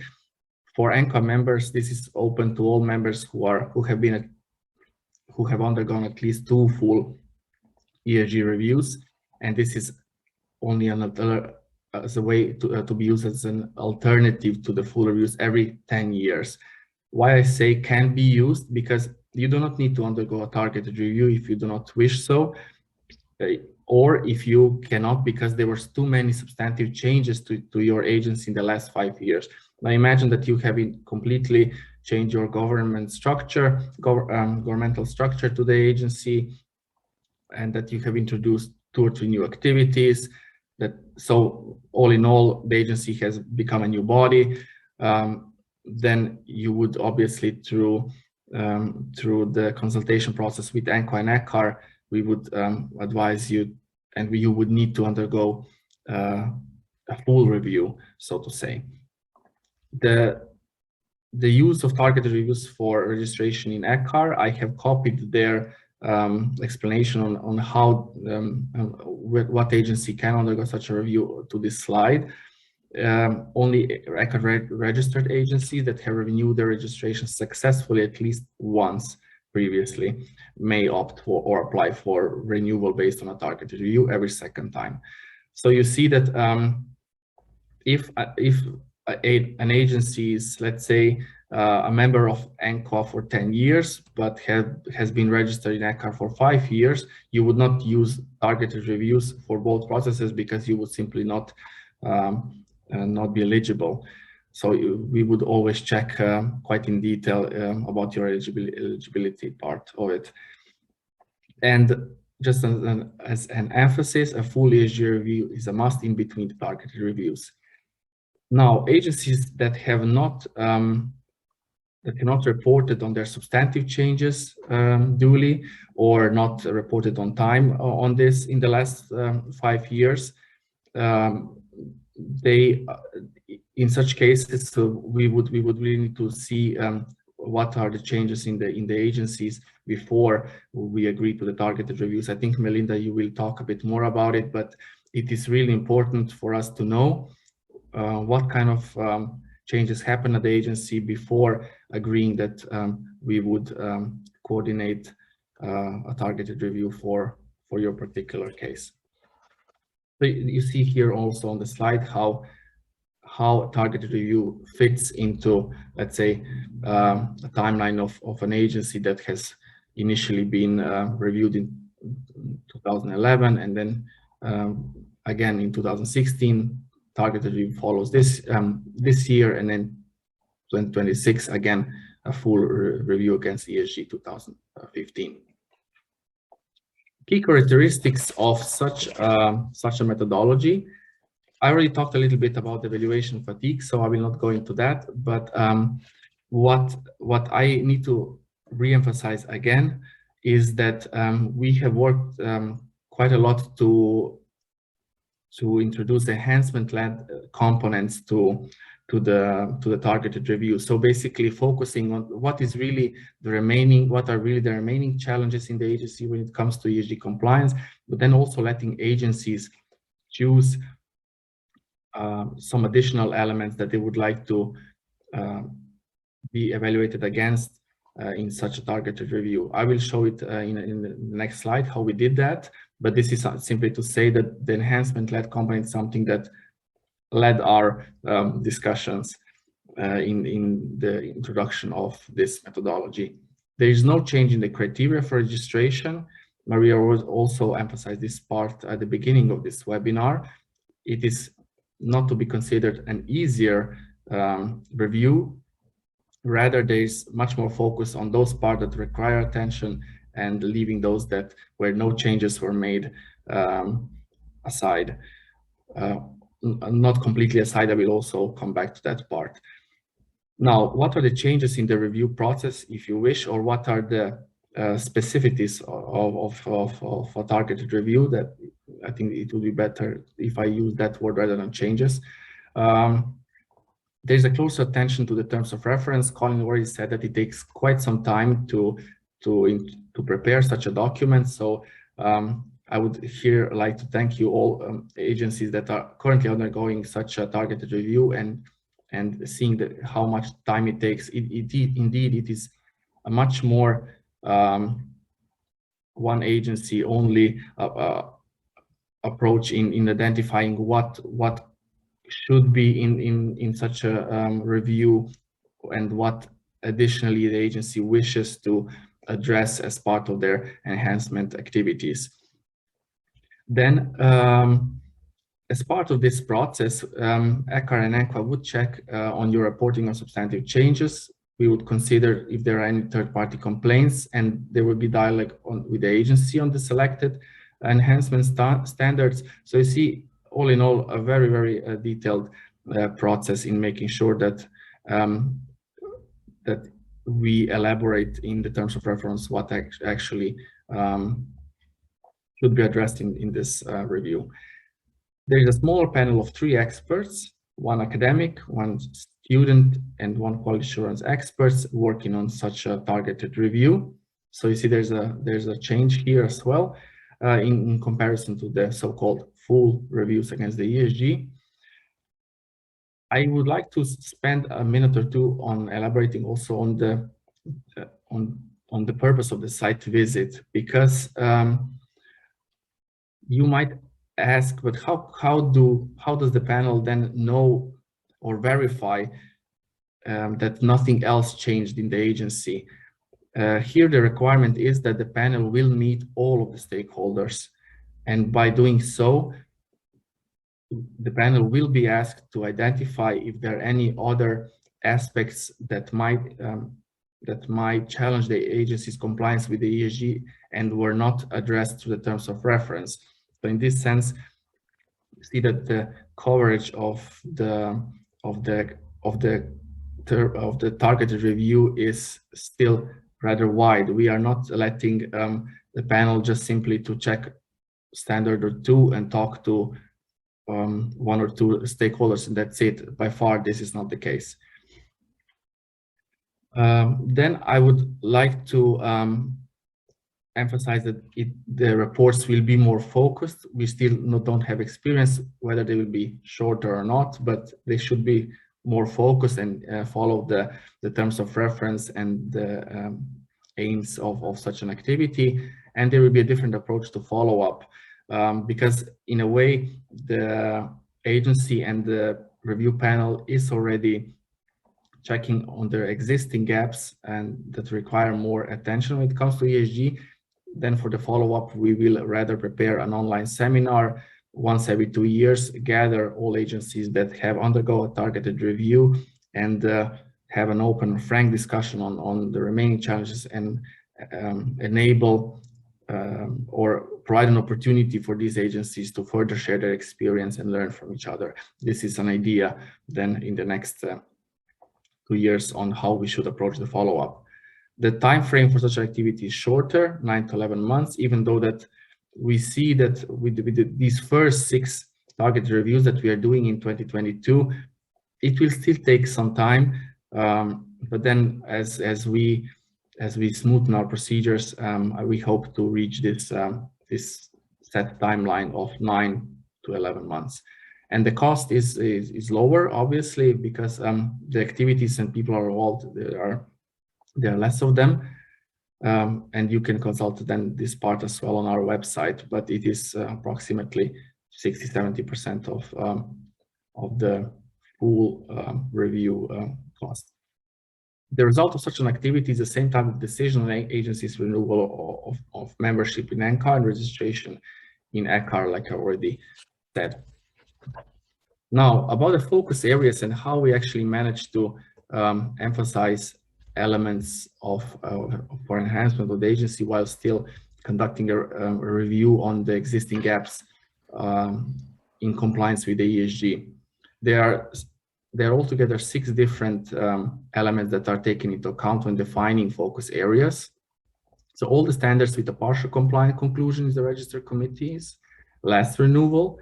For ENQA members, this is open to all members who have undergone at least 2 full ESG reviews, and this is only another as a way to be used as an alternative to the full reviews every 10 years. Why I say can be used, because you do not need to undergo a targeted review if you do not wish so, or if you cannot because there were too many substantive changes to your agency in the last 5 years. Now imagine that you have completely changed your governmental structure to the agency, and that you have introduced 2 or 3 new activities. So all in all, the agency has become a new body. Then you would obviously through the consultation process with ENQA and EQAR, we would advise you, and you would need to undergo a full review, so to say. The use of targeted reviews for registration in EQAR, I have copied their explanation on how what agency can undergo such a review to this slide. Only EQAR registered agencies that have renewed their registration successfully at least once previously may opt for or apply for renewal based on a targeted review every second time. So you see that if an agency is, let's say, a member of ENQA for 10 years, but has been registered in EQAR for 5 years, you would not use targeted reviews for both processes because you would simply not be eligible. So we would always check quite in detail about your eligibility part of it. And just as an emphasis, a full ESG review is a must in between the targeted reviews. Now, agencies that have not reported on their substantive changes duly, or not reported on time on this in the last 5 years, in such cases, we would really need to see what are the changes in the agencies before we agree to the targeted reviews. I think, Melinda, you will talk a bit more about it, but it is really important for us to know what kind of changes happen at the agency before agreeing that we would coordinate a targeted review for your particular case. So you see here also on the slide how targeted review fits into, let's say, a timeline of an agency that has initially been reviewed in 2011, and then again in 2016. Targeted review follows this year, and then 2026 again a full review against ESG 2015. Key characteristics of such a methodology. I already talked a little bit about evaluation fatigue, so I will not go into that. But what I need to re-emphasize again is that we have worked quite a lot to introduce enhancement-led components to the targeted review. So basically focusing on what are really the remaining challenges in the agency when it comes to ESG compliance, but then also letting agencies choose some additional elements that they would like to be evaluated against in such a targeted review. I will show it in the next slide how we did that, but this is simply to say that the enhancement-led component is something that led our discussions in the introduction of this methodology. There is no change in the criteria for registration. Maria also emphasized this part at the beginning of this webinar. It is not to be considered an easier review. Rather, there is much more focus on those parts that require attention and leaving those where no changes were made aside. Not completely aside, I will also come back to that part. Now, what are the changes in the review process, if you wish, or what are the specificities of a targeted review? That I think it would be better if I use that word rather than changes. There's a closer attention to the terms of reference. Colin already said that it takes quite some time to prepare such a document. So I would here like to thank you all agencies that are currently undergoing such a targeted review and seeing how much time it takes. Indeed, it is a much more one agency only approach in identifying what should be in such a review and what additionally the agency wishes to address as part of their enhancement activities. Then, as part of this process, EQAR and ENQA would check on your reporting on substantive changes. We would consider if there are any third-party complaints, and there will be dialogue with the agency on the selected enhancement standards. So you see, all in all, a very, very detailed process in making sure that that we elaborate in the terms of reference what actually should be addressed in this review. There is a smaller panel of 3 experts, 1 academic, 1 student, and 1 quality assurance experts working on such a targeted review. So you see there's a change here as well in comparison to the so-called full reviews against the ESG. I would like to spend a minute or two on elaborating also on the purpose of the site visit, because you might ask, but how does the panel then know or verify that nothing else changed in the agency? Here the requirement is that the panel will meet all of the stakeholders, and by doing so, the panel will be asked to identify if there are any other aspects that might challenge the agency's compliance with the ESG and were not addressed through the terms of reference. So in this sense, you see that the coverage of the targeted review is still rather wide. We are not letting the panel just simply to check standard or 2 and talk to 1 or 2 stakeholders, and that's it. By far, this is not the case. Then I would like to emphasize that the reports will be more focused. We still don't have experience whether they will be shorter or not, but they should be more focused and follow the terms of reference and the aims of such an activity. And there will be a different approach to follow up. Because in a way, the agency and the review panel is already checking on their existing gaps and that require more attention when it comes to ESG. Then for the follow-up, we will rather prepare an online seminar once every 2 years, gather all agencies that have undergone a targeted review and have an open, frank discussion on the remaining challenges and enable or provide an opportunity for these agencies to further share their experience and learn from each other. This is an idea then in the next 2 years on how we should approach the follow-up. The time frame for such activity is shorter, 9 to 11 months, even though that we see that with these first 6 target reviews that we are doing in 2022, it will still take some time. But then as we smoothen our procedures, we hope to reach this set timeline of 9 to 11 months. And the cost is lower, obviously, because the activities and people are involved, there are less of them. And you can consult then this part as well on our website, but it is approximately 60–70% of the full review cost. The result of such an activity is the same type of decision on agencies' renewal of membership in ENQA and registration in EQAR, like I already said. Now, about the focus areas and how we actually managed to emphasize elements for enhancement of the agency while still conducting a review on the existing gaps in compliance with the ESG. There are altogether 6 different elements that are taken into account when defining focus areas. So all the standards with a partial compliant conclusion is the registered committees. Last renewal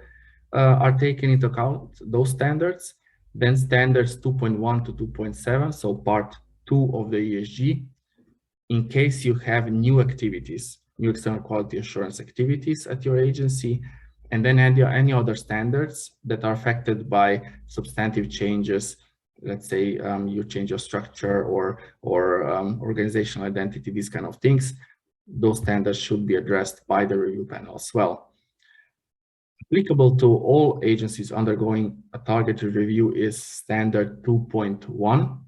are taken into account, those standards. Then standards 2.1 to 2.7, so part 2 of the ESG. In case you have new activities, new external quality assurance activities at your agency, and then any other standards that are affected by substantive changes. Let's say you change your structure or organizational identity, these kind of things. Those standards should be addressed by the review panel as well. Applicable to all agencies undergoing a targeted review is standard 2.1,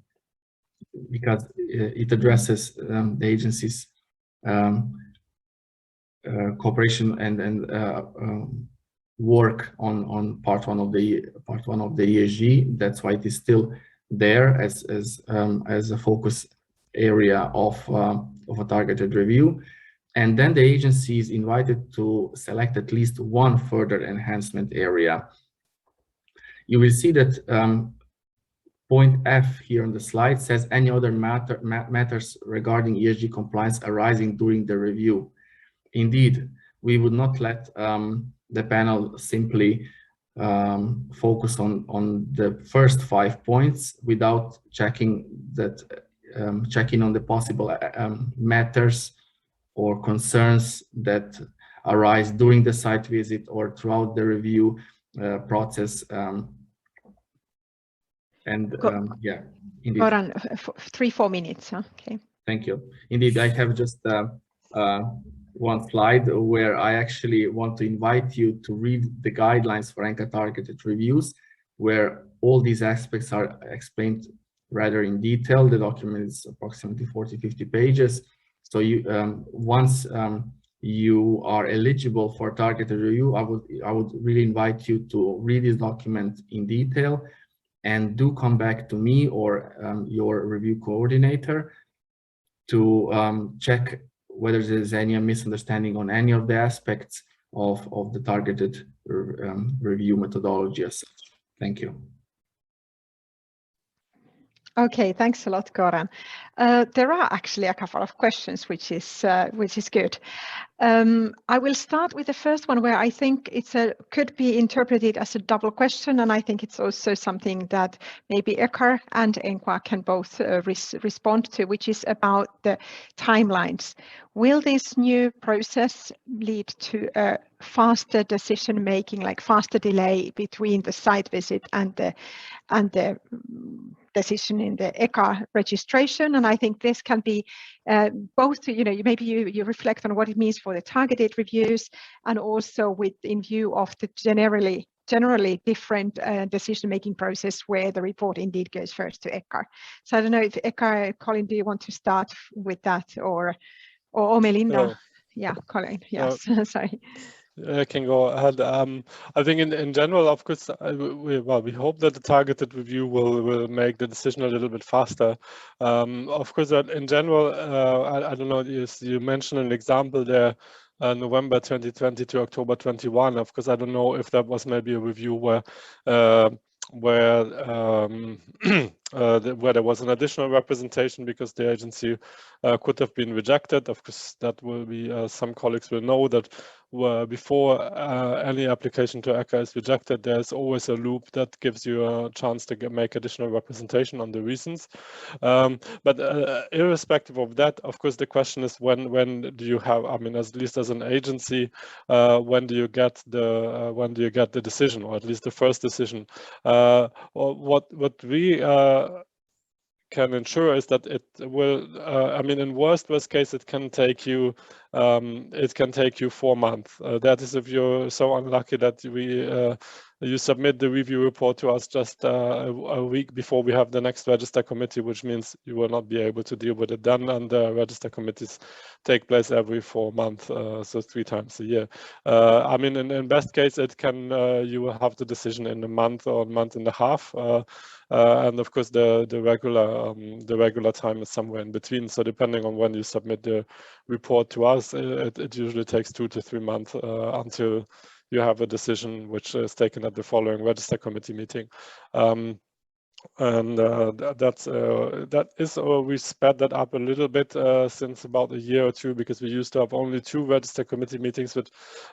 because it addresses the agency's cooperation and work on part one of the ESG. That's why it is still there as a focus area of a targeted review. And then the agency is invited to select at least one further enhancement area. You will see that point F here on the slide says any other matters regarding ESG compliance arising during the review. Indeed, we would not let the panel simply focus on the first 5 points without checking on the possible matters or concerns that arise during the site visit or throughout the review process. Yeah, indeed. Goran, 3-4 minutes. Huh? Okay. Thank you. Indeed, I have just one slide where I actually want to invite you to read the guidelines for ENQA targeted reviews, where all these aspects are explained rather in detail. The document is approximately 40-50 pages. So you, once you are eligible for targeted review, I would really invite you to read this document in detail, and do come back to me or your review coordinator to check whether there's any misunderstanding on any of the aspects of the targeted review methodology as such. Thank you. Okay, thanks a lot, Goran. There are actually a couple of questions, which is good. I will start with the first one, where I think could be interpreted as a double question, and I think it's also something that maybe EQAR and Enquire can both respond to, which is about the timelines. Will this new process lead to a faster decision making, like faster delay between the site visit and the decision in the EQAR registration? And I think this can be both, maybe you reflect on what it means for the targeted reviews, and also in view of the generally different decision-making process where the report indeed goes first to EQAR. So I don't know if EQAR, Colin, do you want to start with that, or Melinda? No. Yeah, Colin, yes, sorry. I can go ahead. I think in general, of course, we hope that the targeted review will make the decision a little bit faster. Of course, in general, I don't know, you mentioned an example there, November 2020 to October 21. Of course, I don't know if that was maybe a review where there was an additional representation because the agency could have been rejected. Of course, that will be, some colleagues will know that before any application to EQA is rejected, there's always a loop that gives you a chance to make additional representation on the reasons. But irrespective of that, of course, the question is when do you have, I mean, at least as an agency, when do you get the decision, or at least the first decision? Or what we can ensure is that it will, I mean, in worst case, it can take you 4 months. That is if you're so unlucky that you submit the review report to us just a week before we have the next register committee, which means you will not be able to deal with it then. And the register committees take place every 4 months, so 3 times a year. I mean, in best case, it can you will have the decision in a month or a month and a half. And of course, the regular time is somewhere in between. So depending on when you submit the report to us, it usually takes 2 to 3 months until you have a decision which is taken at the following register committee meeting. And we sped that up a little bit since about a year or two, because we used to have only 2 register committee meetings, which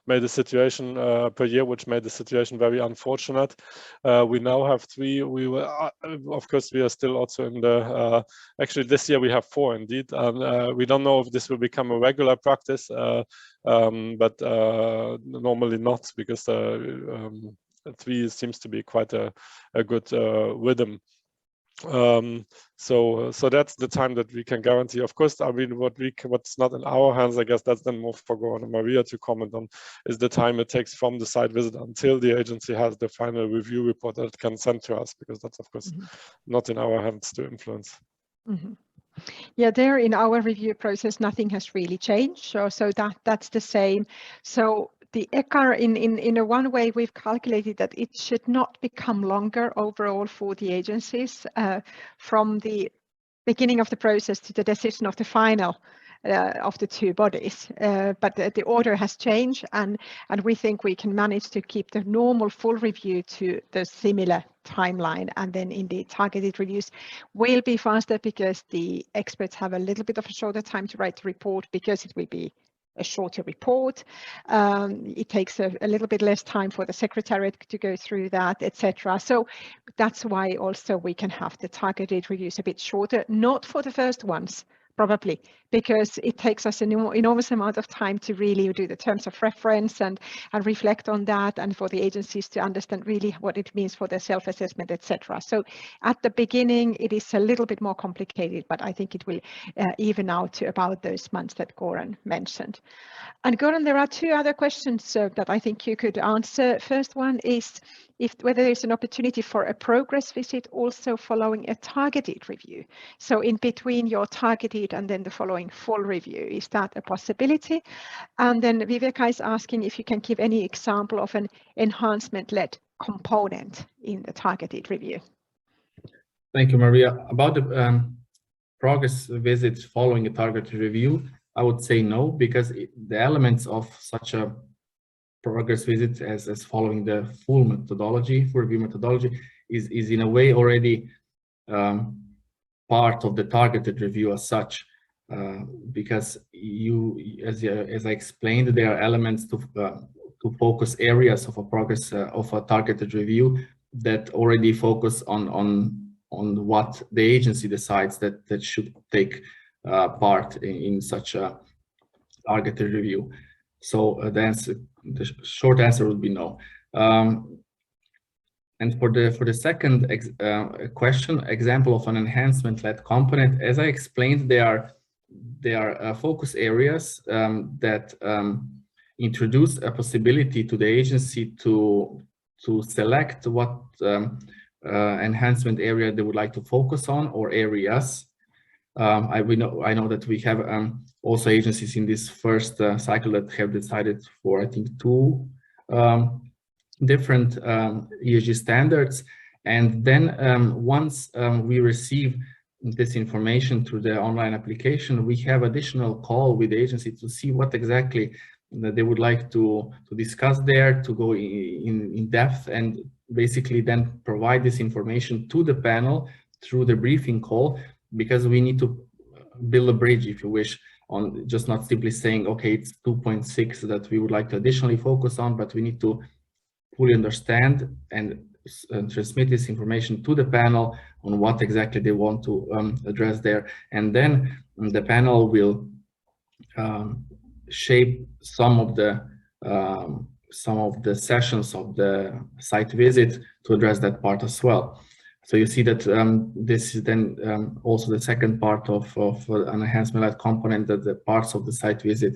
made the situation per year, which made the situation very unfortunate. We now have 3. We will, of course, we are still also in the. Actually, this year we have 4 indeed, and we don't know if this will become a regular practice, but normally not, because 3 seems to be quite a good rhythm. So that's the time that we can guarantee. Of course, I mean, what's not in our hands, I guess that's then more for Goran and Maria to comment on, is the time it takes from the site visit until the agency has the final review report that it can send to us, because that's of course not in our hands to influence. Yeah, there in our review process, nothing has really changed. So that's the same. So the EQAR, in a one way, we've calculated that it should not become longer overall for the agencies from the beginning of the process to the decision of the final of the two bodies, but the order has changed, and we think we can manage to keep the normal full review to the similar timeline, and then in the targeted reviews will be faster because the experts have a little bit of a shorter time to write the report, because it will be a shorter report. It takes a little bit less time for the secretariat to go through that, etc. So that's why also we can have the targeted reviews a bit shorter, not for the first ones, probably, because it takes us an enormous amount of time to really do the terms of reference and reflect on that, and for the agencies to understand really what it means for their self-assessment, etc. So at the beginning, it is a little bit more complicated, but I think it will even out to about those months that Goran mentioned. And Goran, there are two other questions that I think you could answer. First one is whether there's an opportunity for a progress visit also following a targeted review. So in between your targeted and then the following full review, is that a possibility? And then Viveka is asking if you can give any example of an enhancement-led component in the targeted review. Thank you, Maria. About the progress visits following a targeted review, I would say no, because the elements of such a progress visit as following the full review methodology is in a way already part of the targeted review as such, because as I explained, there are elements to focus areas of a progress of a targeted review that already focus on what the agency decides that should take part in such a targeted review. So the short answer would be no. And for the second question, example of an enhancement-led component, as I explained, there are focus areas that introduce a possibility to the agency to select what enhancement area they would like to focus on, or areas. I know that we have also agencies in this first cycle that have decided for, I think, 2 different ESG standards. And then once we receive this information through the online application, we have additional call with the agency to see what exactly that they would like to discuss there, to go in depth, and basically then provide this information to the panel through the briefing call, because we need to build a bridge, if you wish, on just not simply saying, okay, it's 2.6 that we would like to additionally focus on, but we need to fully understand and transmit this information to the panel on what exactly they want to address there. And then the panel will shape some of the sessions of the site visit to address that part as well. So you see that this is then also the second part of an enhancement-led component, that the parts of the site visit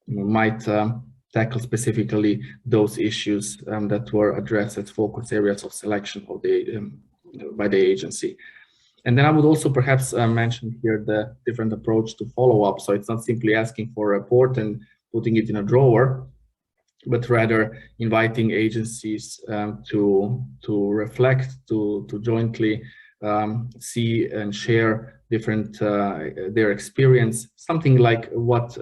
might tackle specifically those issues that were addressed as focus areas of selection of by the agency. And then I would also perhaps mention here the different approach to follow-up. So it's not simply asking for a report and putting it in a drawer, but rather inviting agencies to reflect, to jointly see and share different their experience, something like what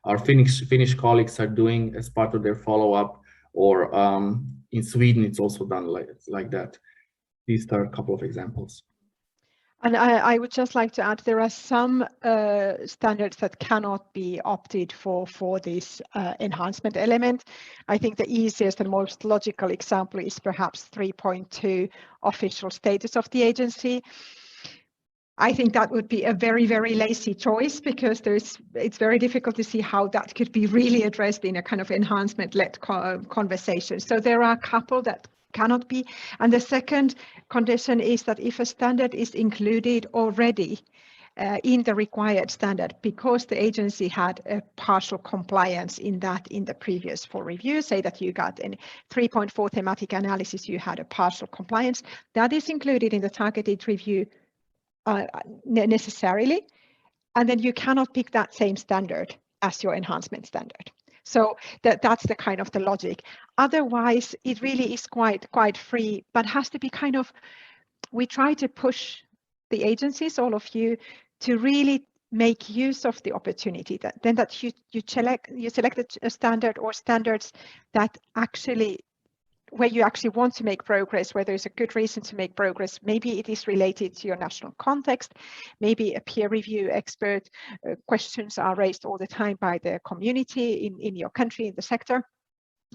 our Finnish colleagues are doing as part of their follow-up, or in Sweden it's also done like that. These are a couple of examples. And I would just like to add, there are some standards that cannot be opted for this enhancement element. I think the easiest and most logical example is perhaps 3.2, official status of the agency. I think that would be a very, very lazy choice, because it's very difficult to see how that could be really addressed in a kind of enhancement-led conversation. So there are a couple that cannot be. And the second condition is that if a standard is included already in the required standard, because the agency had a partial compliance in the previous full review, say that you got in 3.4 thematic analysis, you had a partial compliance, that is included in the targeted review necessarily, and then you cannot pick that same standard as your enhancement standard. So that's the kind of the logic. Otherwise, it really is quite free, but has to be we try to push the agencies, all of you, to really make use of the opportunity that you select a standard or standards that actually, where you actually want to make progress, where there's a good reason to make progress. Maybe it is related to your national context, maybe a peer review expert, questions are raised all the time by the community in your country, in the sector,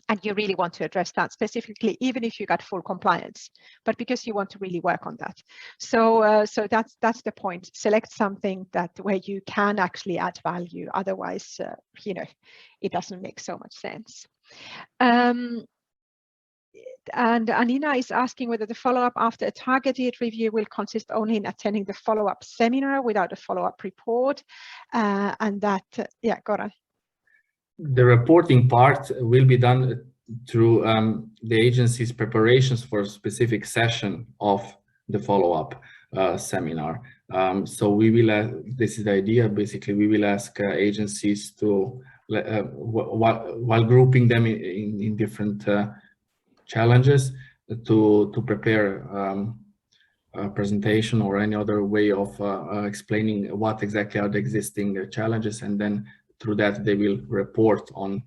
and you really want to address that specifically, even if you got full compliance, but because you want to really work on that. So that's the point. Select something that where you can actually add value. Otherwise, it doesn't make so much sense. And Anina is asking whether the follow-up after a targeted review will consist only in attending the follow-up seminar without a follow-up report. And that, yeah, Goran. The reporting part will be done through the agency's preparations for a specific session of the follow-up seminar. So we will, this is the idea, basically we will ask agencies to, while grouping them in different challenges, to prepare a presentation or any other way of explaining what exactly are the existing challenges, and then through that they will report on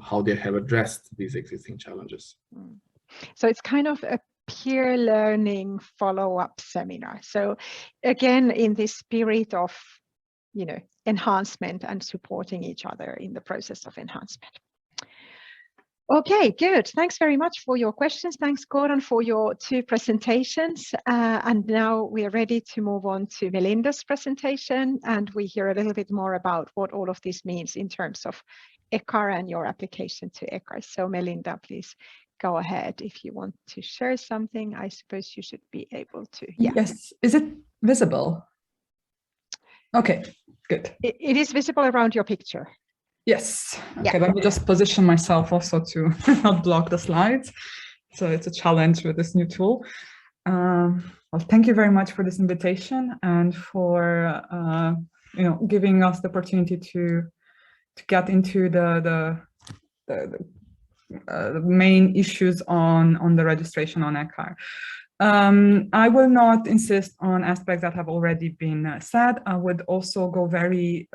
how they have addressed these existing challenges. So it's kind of a peer learning follow-up seminar. So again, in this spirit of, enhancement and supporting each other in the process of enhancement. Okay, good. Thanks very much for your questions. Thanks, Goran, for your 2 presentations. And now we are ready to move on to Melinda's presentation, and we hear a little bit more about what all of this means in terms of EQAR and your application to EQAR. So Melinda, please go ahead. If you want to share something, I suppose you should be able to. Yeah. Yes. Is it visible? Okay, good. It is visible around your picture. Yes. Okay, yeah. Let me just position myself also to not block the slides. So it's a challenge with this new tool. Well, thank you very much for this invitation and for giving us the opportunity to get into the main issues on the registration on EQAR. I will not insist on aspects that have already been said. I would also go very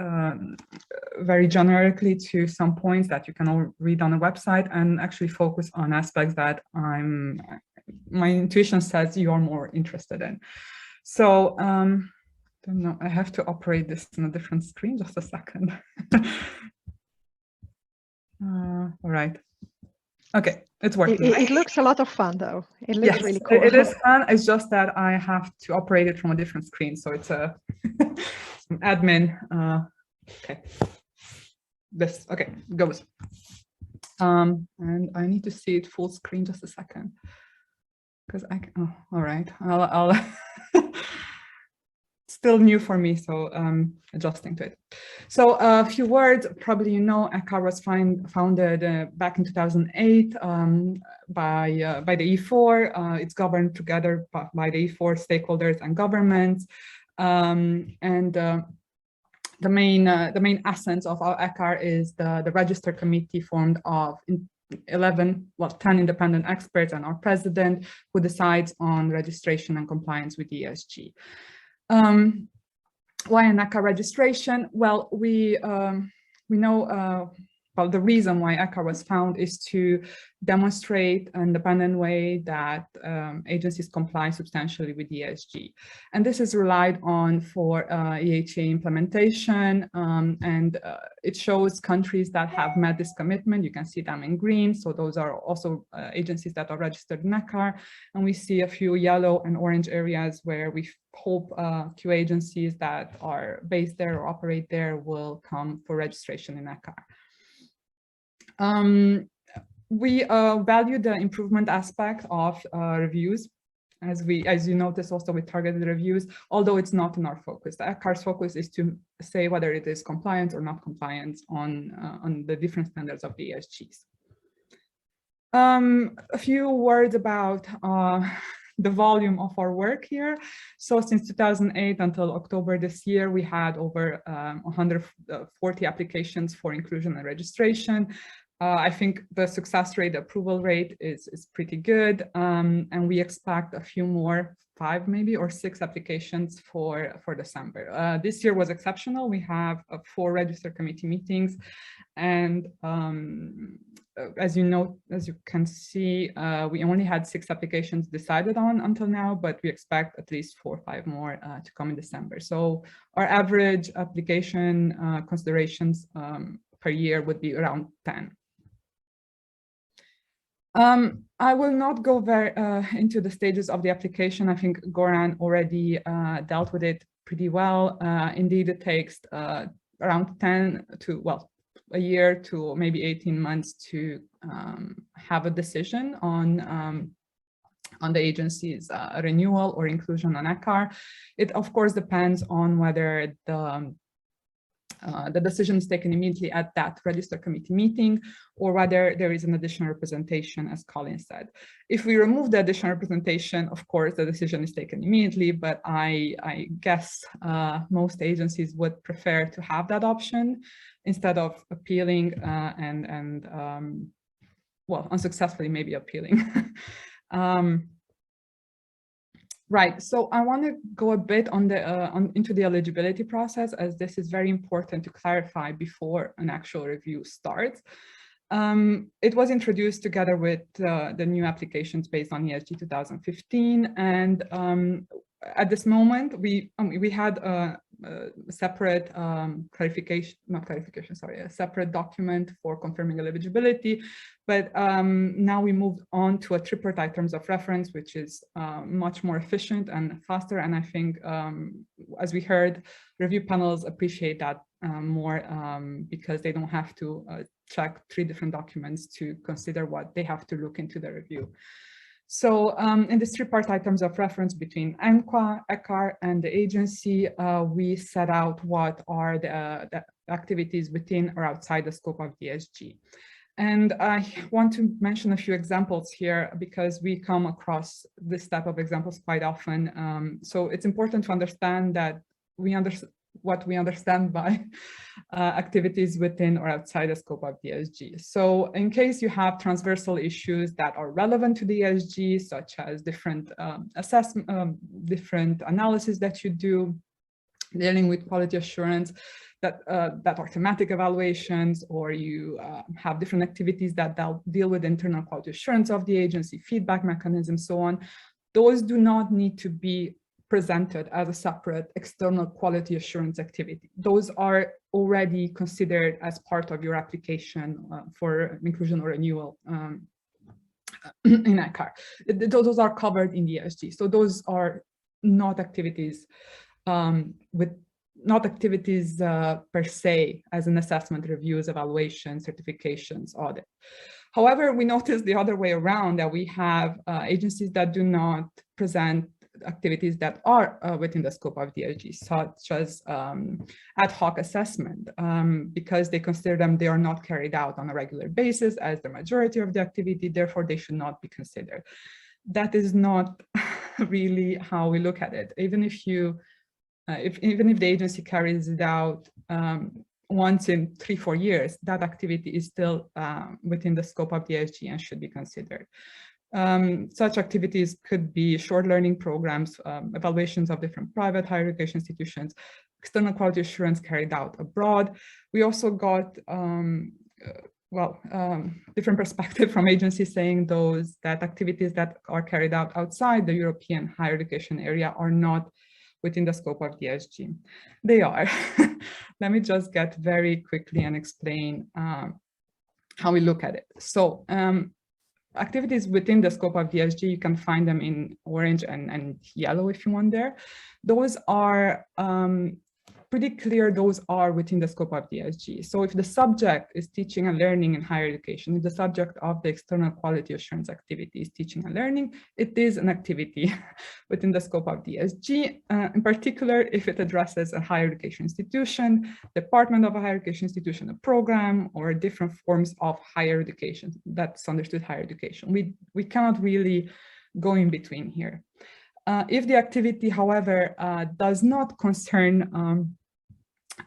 generically to some points that you can all read on the website, and actually focus on aspects that my intuition says you're more interested in. So, don't know, I have to operate this on a different screen, just a second. All right. Okay, it's working. It looks a lot of fun, though. It looks really cool. It is fun. It's just that I have to operate it from a different screen, so it's a some admin. Okay, this okay goes. And I need to see it full screen. Just a second, because I. Oh, all right. I'll still new for me, so adjusting to it. So a few words, probably EQAR was founded back in 2008 by the E4. It's governed together by the E4 stakeholders and governments, and the main essence of our EQAR is the register committee formed of 10 independent experts and our president, who decides on registration and compliance with ESG. Why an EQAR registration? Well, we know well, the reason why EQAR was found is to demonstrate an independent way that agencies comply substantially with ESG. And this is relied on for EHA implementation, and it shows countries that have met this commitment. You can see them in green. So those are also agencies that are registered in EQAR. And we see a few yellow and orange areas where we hope QA agencies that are based there or operate there will come for registration in EQAR. We value the improvement aspect of reviews, as you notice also with targeted reviews, although it's not in our focus. The EQAR's focus is to say whether it is compliant or not compliant on the different standards of the ESGs. A few words about the volume of our work here. So since 2008 until October this year, we had over 140 applications for inclusion and registration. I think the success rate, the approval rate is pretty good, and we expect a few more 5 maybe or 6 applications for December. This year was exceptional. We have 4 register committee meetings, and as you can see, we only had 6 applications decided on until now, but we expect at least 4 or 5 more to come in December. So our average application considerations per year would be around 10. I will not go very into the stages of the application. I think Goran already dealt with it pretty well. Indeed, it takes around 10 to, well, a year to maybe 18 months to have a decision on the agency's renewal or inclusion on EQAR. It, of course, depends on whether the decision is taken immediately at that register committee meeting, or whether there is an additional representation, as Colin said. If we remove the additional representation, of course, the decision is taken immediately, but I guess most agencies would prefer to have that option instead of appealing well, unsuccessfully maybe appealing. Right, so I want to go a bit on into the eligibility process, as this is very important to clarify before an actual review starts. It was introduced together with the new applications based on ESG 2015, and at this moment we had a separate a separate document for confirming eligibility, but now we moved on to a tripartite terms of reference, which is much more efficient and faster, and I think, as we heard, review panels appreciate that more because they don't have to check 3 different documents to consider what they have to look into the review. So in this tripartite terms of reference between ENQA, EQAR, and the agency, we set out what are the activities within or outside the scope of the ESG. And I want to mention a few examples here because we come across this type of examples quite often. So it's important to understand that what we understand by activities within or outside the scope of the ESG. So in case you have transversal issues that are relevant to the ESG, such as different different analysis that you do, dealing with quality assurance, that are thematic evaluations, or you have different activities that deal with internal quality assurance of the agency, feedback mechanisms, so on, those do not need to be presented as a separate external quality assurance activity. Those are already considered as part of your application for inclusion or renewal in EQAR. Those are covered in the ESG. So those are not activities per se as an assessment, reviews, evaluation, certifications, audit. However, we notice the other way around, that we have agencies that do not present activities that are within the scope of the ESG, such as ad hoc assessment, because they consider they are not carried out on a regular basis as the majority of the activity, therefore they should not be considered. That is not really how we look at it. Even if even if the agency carries it out once in 3-4 years, that activity is still within the scope of the ESG and should be considered. Such activities could be short learning programs, evaluations of different private higher education institutions, external quality assurance carried out abroad. We also got different perspective from agencies saying that activities that are carried out outside the European higher education area are not within the scope of the ESG. They are. Let me just get very quickly and explain how we look at it. So activities within the scope of the ESG, you can find them in orange and yellow if you want there. Those are pretty clear, those are within the scope of the ESG. So if the subject is teaching and learning in higher education, if the subject of the external quality assurance activity is teaching and learning, it is an activity within the scope of the ESG, in particular if it addresses a higher education institution, department of a higher education institution, a program, or different forms of higher education. That's understood higher education. We cannot really go in between here. If the activity, however, does not concern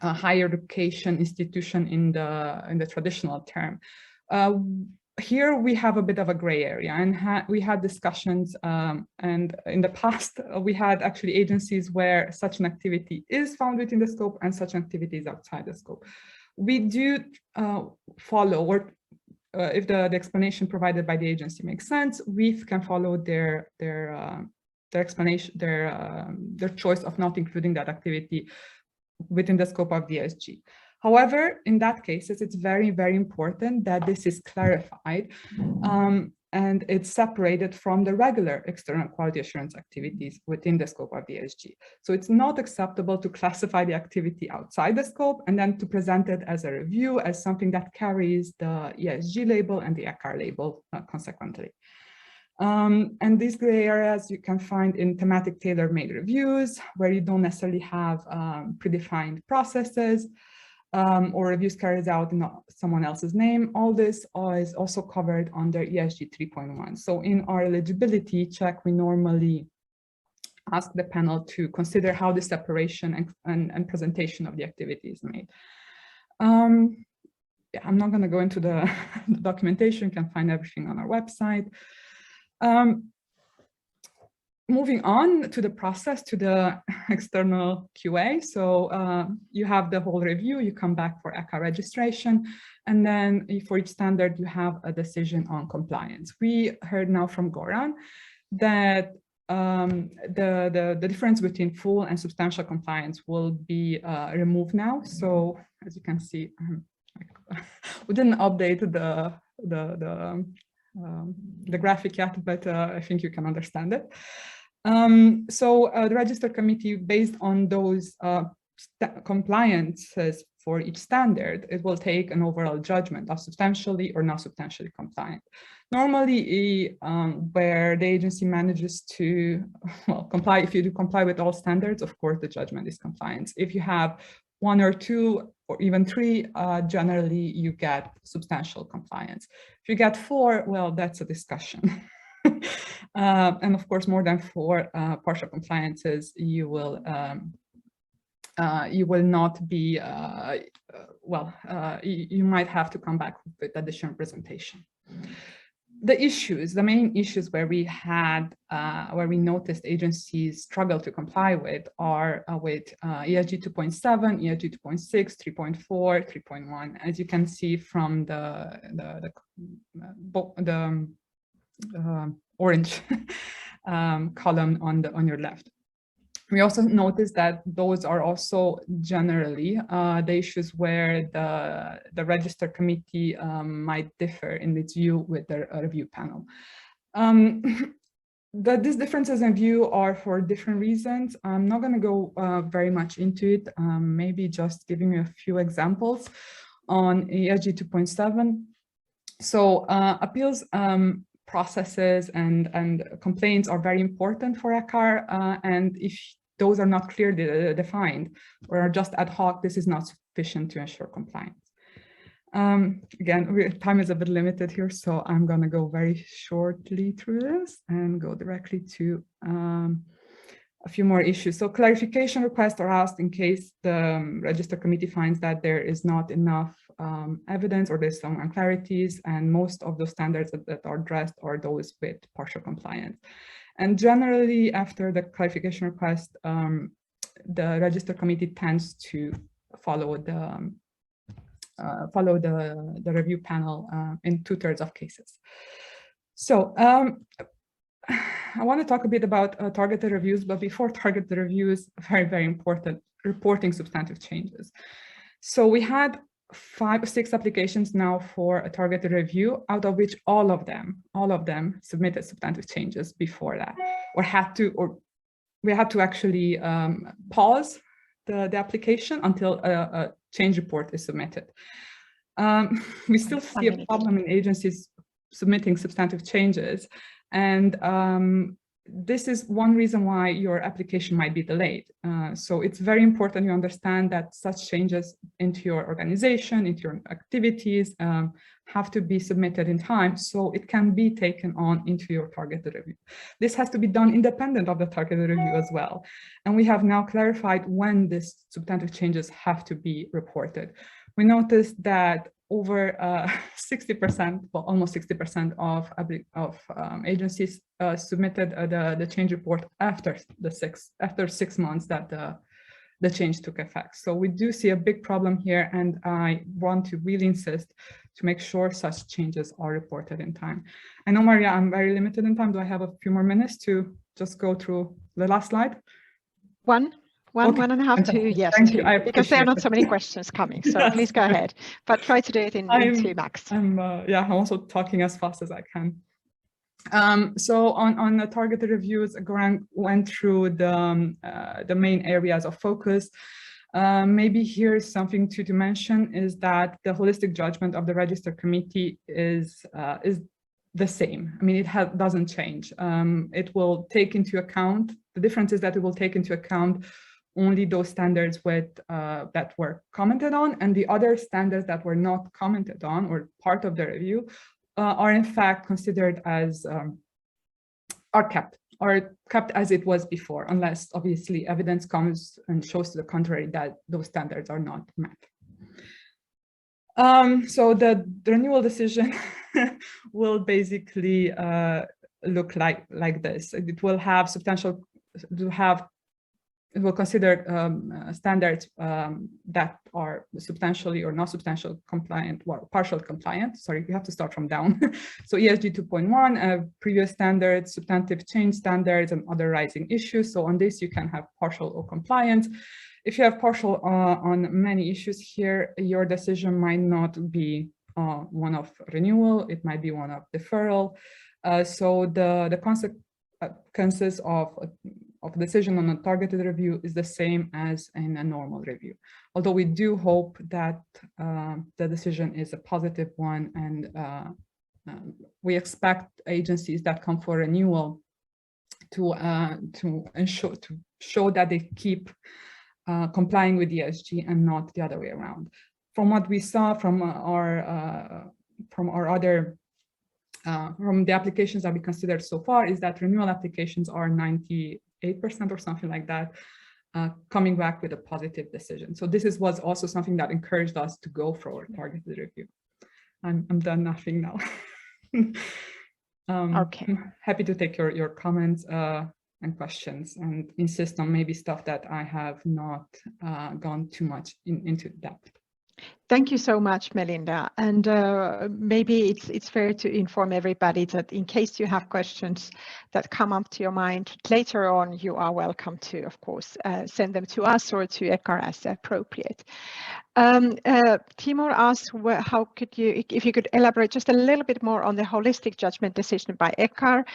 a higher education institution in the traditional term, here we have a bit of a gray area, and we had discussions, and in the past we had actually agencies where such an activity is found within the scope and such an activity is outside the scope. We do follow, or if the explanation provided by the agency makes sense, we can follow their explanation, their choice of not including that activity within the scope of the ESG. However, in that case, it's very, very important that this is clarified and it's separated from the regular external quality assurance activities within the scope of the ESG. So it's not acceptable to classify the activity outside the scope and then to present it as a review as something that carries the ESG label and the EQAR label consequently. And these gray areas you can find in thematic tailor-made reviews, where you don't necessarily have predefined processes, or reviews carried out in someone else's name. All this is also covered under ESG 3.1. So in our eligibility check, we normally ask the panel to consider how the separation and presentation of the activity is made. Yeah, I'm not going to go into the documentation. You can find everything on our website. Moving on to the process, to the external QA. So you have the whole review, you come back for EQA registration, and then for each standard, you have a decision on compliance. We heard now from Goran that the difference between full and substantial compliance will be removed now. So as you can see, we didn't update the graphic yet, but I think you can understand it. So the register committee, based on those compliances for each standard, it will take an overall judgment of substantially or not substantially compliant. Normally, where the agency manages to comply, if you do comply with all standards, of course, the judgment is compliance. If you have 1 or 2 or even 3, generally you get substantial compliance. If you get 4, well, that's a discussion. And of course, more than 4 partial compliances, you will not be, you might have to come back with additional presentation. The main issues where we noticed agencies struggle to comply with are with ESG 2.7, ESG 2.6, 3.4, 3.1. As you can see from the orange column on your left. We also noticed that those are also generally the issues where the register committee might differ in its view with the review panel. These differences in view are for different reasons. I'm not going to go very much into it, maybe just giving you a few examples on ESG 2.7. So appeals processes and complaints are very important for EQAR, and if those are not clearly defined or are just ad hoc, this is not sufficient to ensure compliance. Again, time is a bit limited here, so I'm going to go very shortly through this and go directly to a few more issues. So clarification requests are asked in case the register committee finds that there is not enough evidence or there's some unclarities, and most of the standards that are addressed are those with partial compliance. And generally, after the clarification request, the register committee tends to follow the review panel in 2/3 of cases. So I want to talk a bit about targeted reviews, but before targeted reviews, very, very important, reporting substantive changes. So we had 5 or 6 applications now for a targeted review, out of which all of them submitted substantive changes before that, or we had to actually pause the application until a change report is submitted. We still see a problem in agencies submitting substantive changes, and this is one reason why your application might be delayed. So it's very important you understand that such changes into your organization, into your activities, have to be submitted in time so it can be taken on into your targeted review. This has to be done independent of the targeted review as well. And we have now clarified when these substantive changes have to be reported. We noticed that over 60%, well, almost 60% of agencies submitted the change report after 6 months that the change took effect. So we do see a big problem here, and I want to really insist to make sure such changes are reported in time. I know, Maria, I'm very limited in time. Do I have a few more minutes to just go through the last slide? Okay. 1.5 to yes, Thank two, you. because there are not so many questions coming. So yes, please go ahead, but try to do it in 2 max. I'm also talking as fast as I can. So on the targeted reviews, Grant went through the main areas of focus. Maybe here's something to mention is that the holistic judgment of the register committee is the same. I mean, it doesn't change. It will take into account, the difference is that it will take into account only those standards that were commented on, and the other standards that were not commented on or part of the review are in fact considered as are kept as it was before, unless obviously evidence comes and shows to the contrary that those standards are not met. So the renewal decision will basically look like this. It will have it will consider standards that are substantially or not substantial compliant, well, partial compliant. Sorry, you have to start from down. So ESG 2.1, previous standards, substantive change standards, and other rising issues. So on this, you can have partial or compliant. If you have partial on many issues here, your decision might not be one of renewal. It might be one of deferral. So the consequences of decision on a targeted review is the same as in a normal review. Although we do hope that the decision is a positive one, and we expect agencies that come for renewal to show that they keep complying with ESG and not the other way around. From what we saw from the applications that we considered so far, is that renewal applications are 98% or something like that, coming back with a positive decision. So this was also something that encouraged us to go for a targeted review. I'm done napping now. Okay. I'm happy to take your comments and questions, and insist on maybe stuff that I have not gone too much into depth. Thank you so much, Melinda. And maybe it's fair to inform everybody that in case you have questions that come up to your mind later on, you are welcome to, of course, send them to us or to EQAR as appropriate. Timur asked, how could you, if you could elaborate just a little bit more on the holistic judgment decision by EQAR?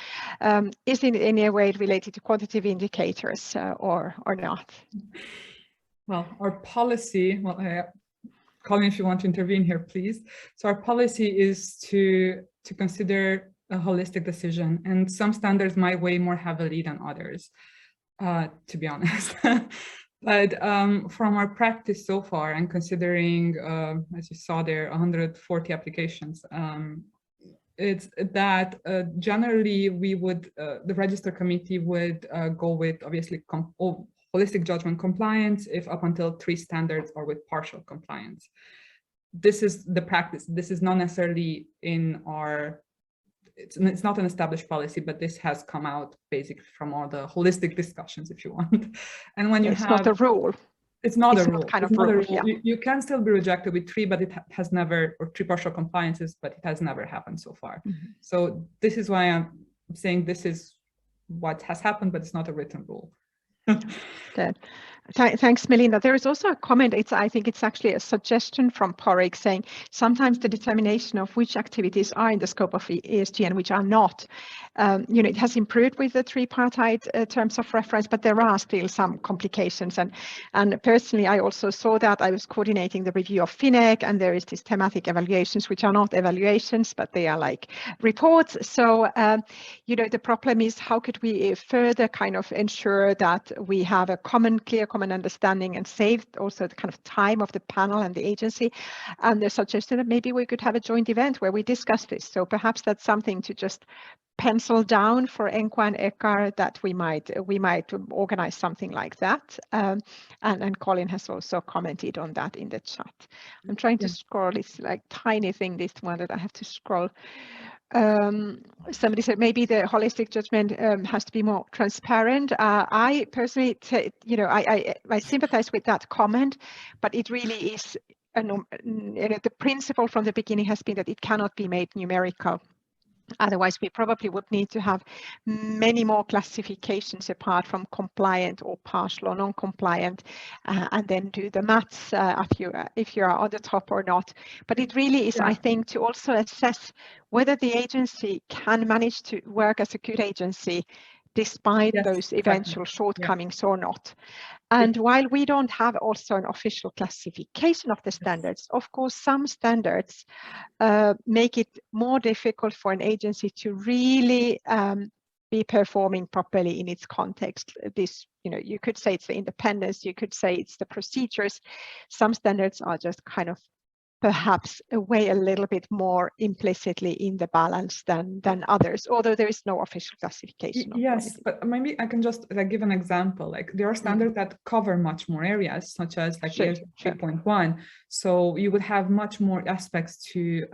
Is it in any way related to quantitative indicators or not? Well, our policy, Colin, if you want to intervene here, please. So our policy is to consider a holistic decision, and some standards might weigh more heavily than others, to be honest. But from our practice so far, and considering, as you saw there, 140 applications, it's that generally we would, the register committee would go with obviously holistic judgment compliance if up until 3 standards are with partial compliance. This is the practice. This is not necessarily in our, it's not an established policy, but this has come out basically from all the holistic discussions, if you want. And when you it's not a rule. It's not a rule. Kind of rule. Yeah. You can still be rejected with 3, but it has never, or 3 partial compliances, but it has never happened so far. Mm-hmm. So this is why I'm saying this is what has happened, but it's not a written rule. Good. Thanks, Melinda. There is also a comment. I think it's actually a suggestion from Porrig saying sometimes the determination of which activities are in the scope of ESG and which are not. It has improved with the tripartite terms of reference, but there are still some complications. And personally, I also saw that. I was coordinating the review of FINEC, and there is these thematic evaluations, which are not evaluations, but they are like reports. So, the problem is how could we further kind of ensure that we have a clear common understanding and save also the kind of time of the panel and the agency. And they suggested that maybe we could have a joint event where we discuss this. So perhaps that's something to just pencil down for ENQA and EQAR that we might organize something like that. And Colin has also commented on that in the chat. I'm trying to scroll. It's like tiny thing, this one, that I have to scroll. Somebody said maybe the holistic judgment has to be more transparent. I personally, I sympathize with that comment, but it really is, the principle from the beginning has been that it cannot be made numerical. Otherwise, we probably would need to have many more classifications apart from compliant or partial or non-compliant, and then do the maths if you are on the top or not. But it really is, I think, to also assess whether the agency can manage to work as a good agency despite those eventual shortcomings or not. And while we don't have also an official classification of the standards, of course, some standards make it more difficult for an agency to really be performing properly in its context. This, you could say it's the independence, you could say it's the procedures. Some standards are just kind of perhaps weigh a little bit more implicitly in the balance than others, although there is no official classification. Yes, but maybe I can just give an example. Like there are standards that cover much more areas, such as like 3.1. So you would have much more aspects to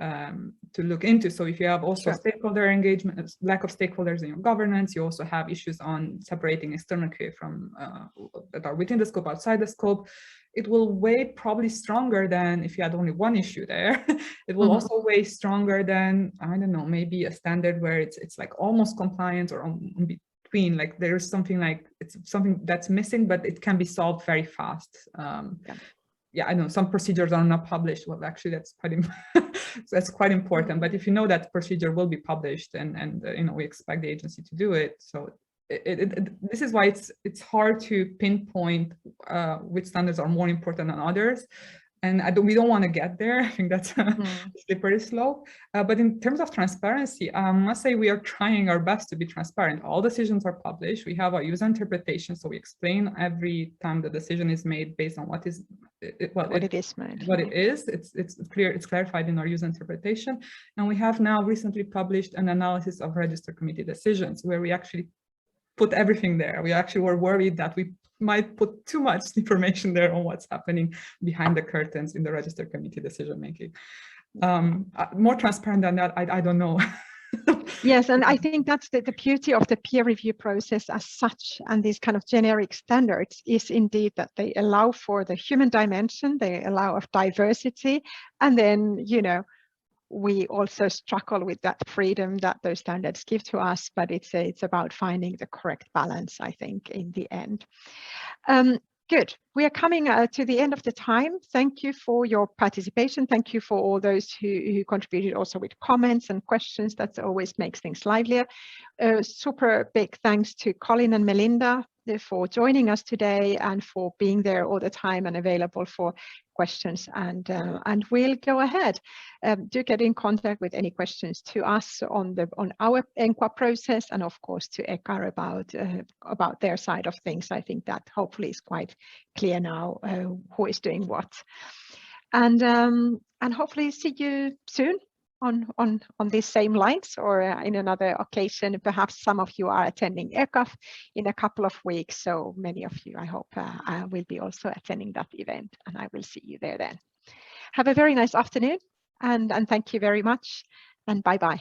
look into. So if you have also stakeholder engagement, lack of stakeholders in your governance, you also have issues on separating external QA from that are within the scope, outside the scope. It will weigh probably stronger than if you had only one issue there. It will also weigh stronger than, I don't know, maybe a standard where it's like almost compliant or in between. Like there's something like it's something that's missing, but it can be solved very fast. I know some procedures are not published. Well, actually, that's quite important. But if you know that procedure will be published, and we expect the agency to do it, so. This is why it's hard to pinpoint which standards are more important than others, and we don't want to get there. I think that's a slippery slope. But in terms of transparency, I must say we are trying our best to be transparent. All decisions are published. We have a user interpretation, so we explain every time the decision is made based on what it is. It's clear. It's clarified in our user interpretation, and we have now recently published an analysis of register committee decisions where we actually put everything there. We actually were worried that we might put too much information there on what's happening behind the curtains in the register committee decision making. More transparent than that, I don't know. Yes, and I think that's the beauty of the peer review process as such, and these kind of generic standards is indeed that they allow for the human dimension, they allow of diversity, and then, we also struggle with that freedom that those standards give to us, but it's about finding the correct balance, I think, in the end. Good. We are coming to the end of the time. Thank you for your participation. Thank you for all those who contributed also with comments and questions. That always makes things livelier. Super big thanks to Colin and Melinda for joining us today and for being there all the time and available for questions. And we'll go ahead. Do get in contact with any questions to us on our ENQA process, and of course to EQAR about their side of things. I think that hopefully is quite clear now who is doing what. And hopefully see you soon on these same lines or in another occasion. Perhaps some of you are attending ERCAF in a couple of weeks, so many of you, I hope, will be also attending that event, and I will see you there then. Have a very nice afternoon, and thank you very much, and bye-bye.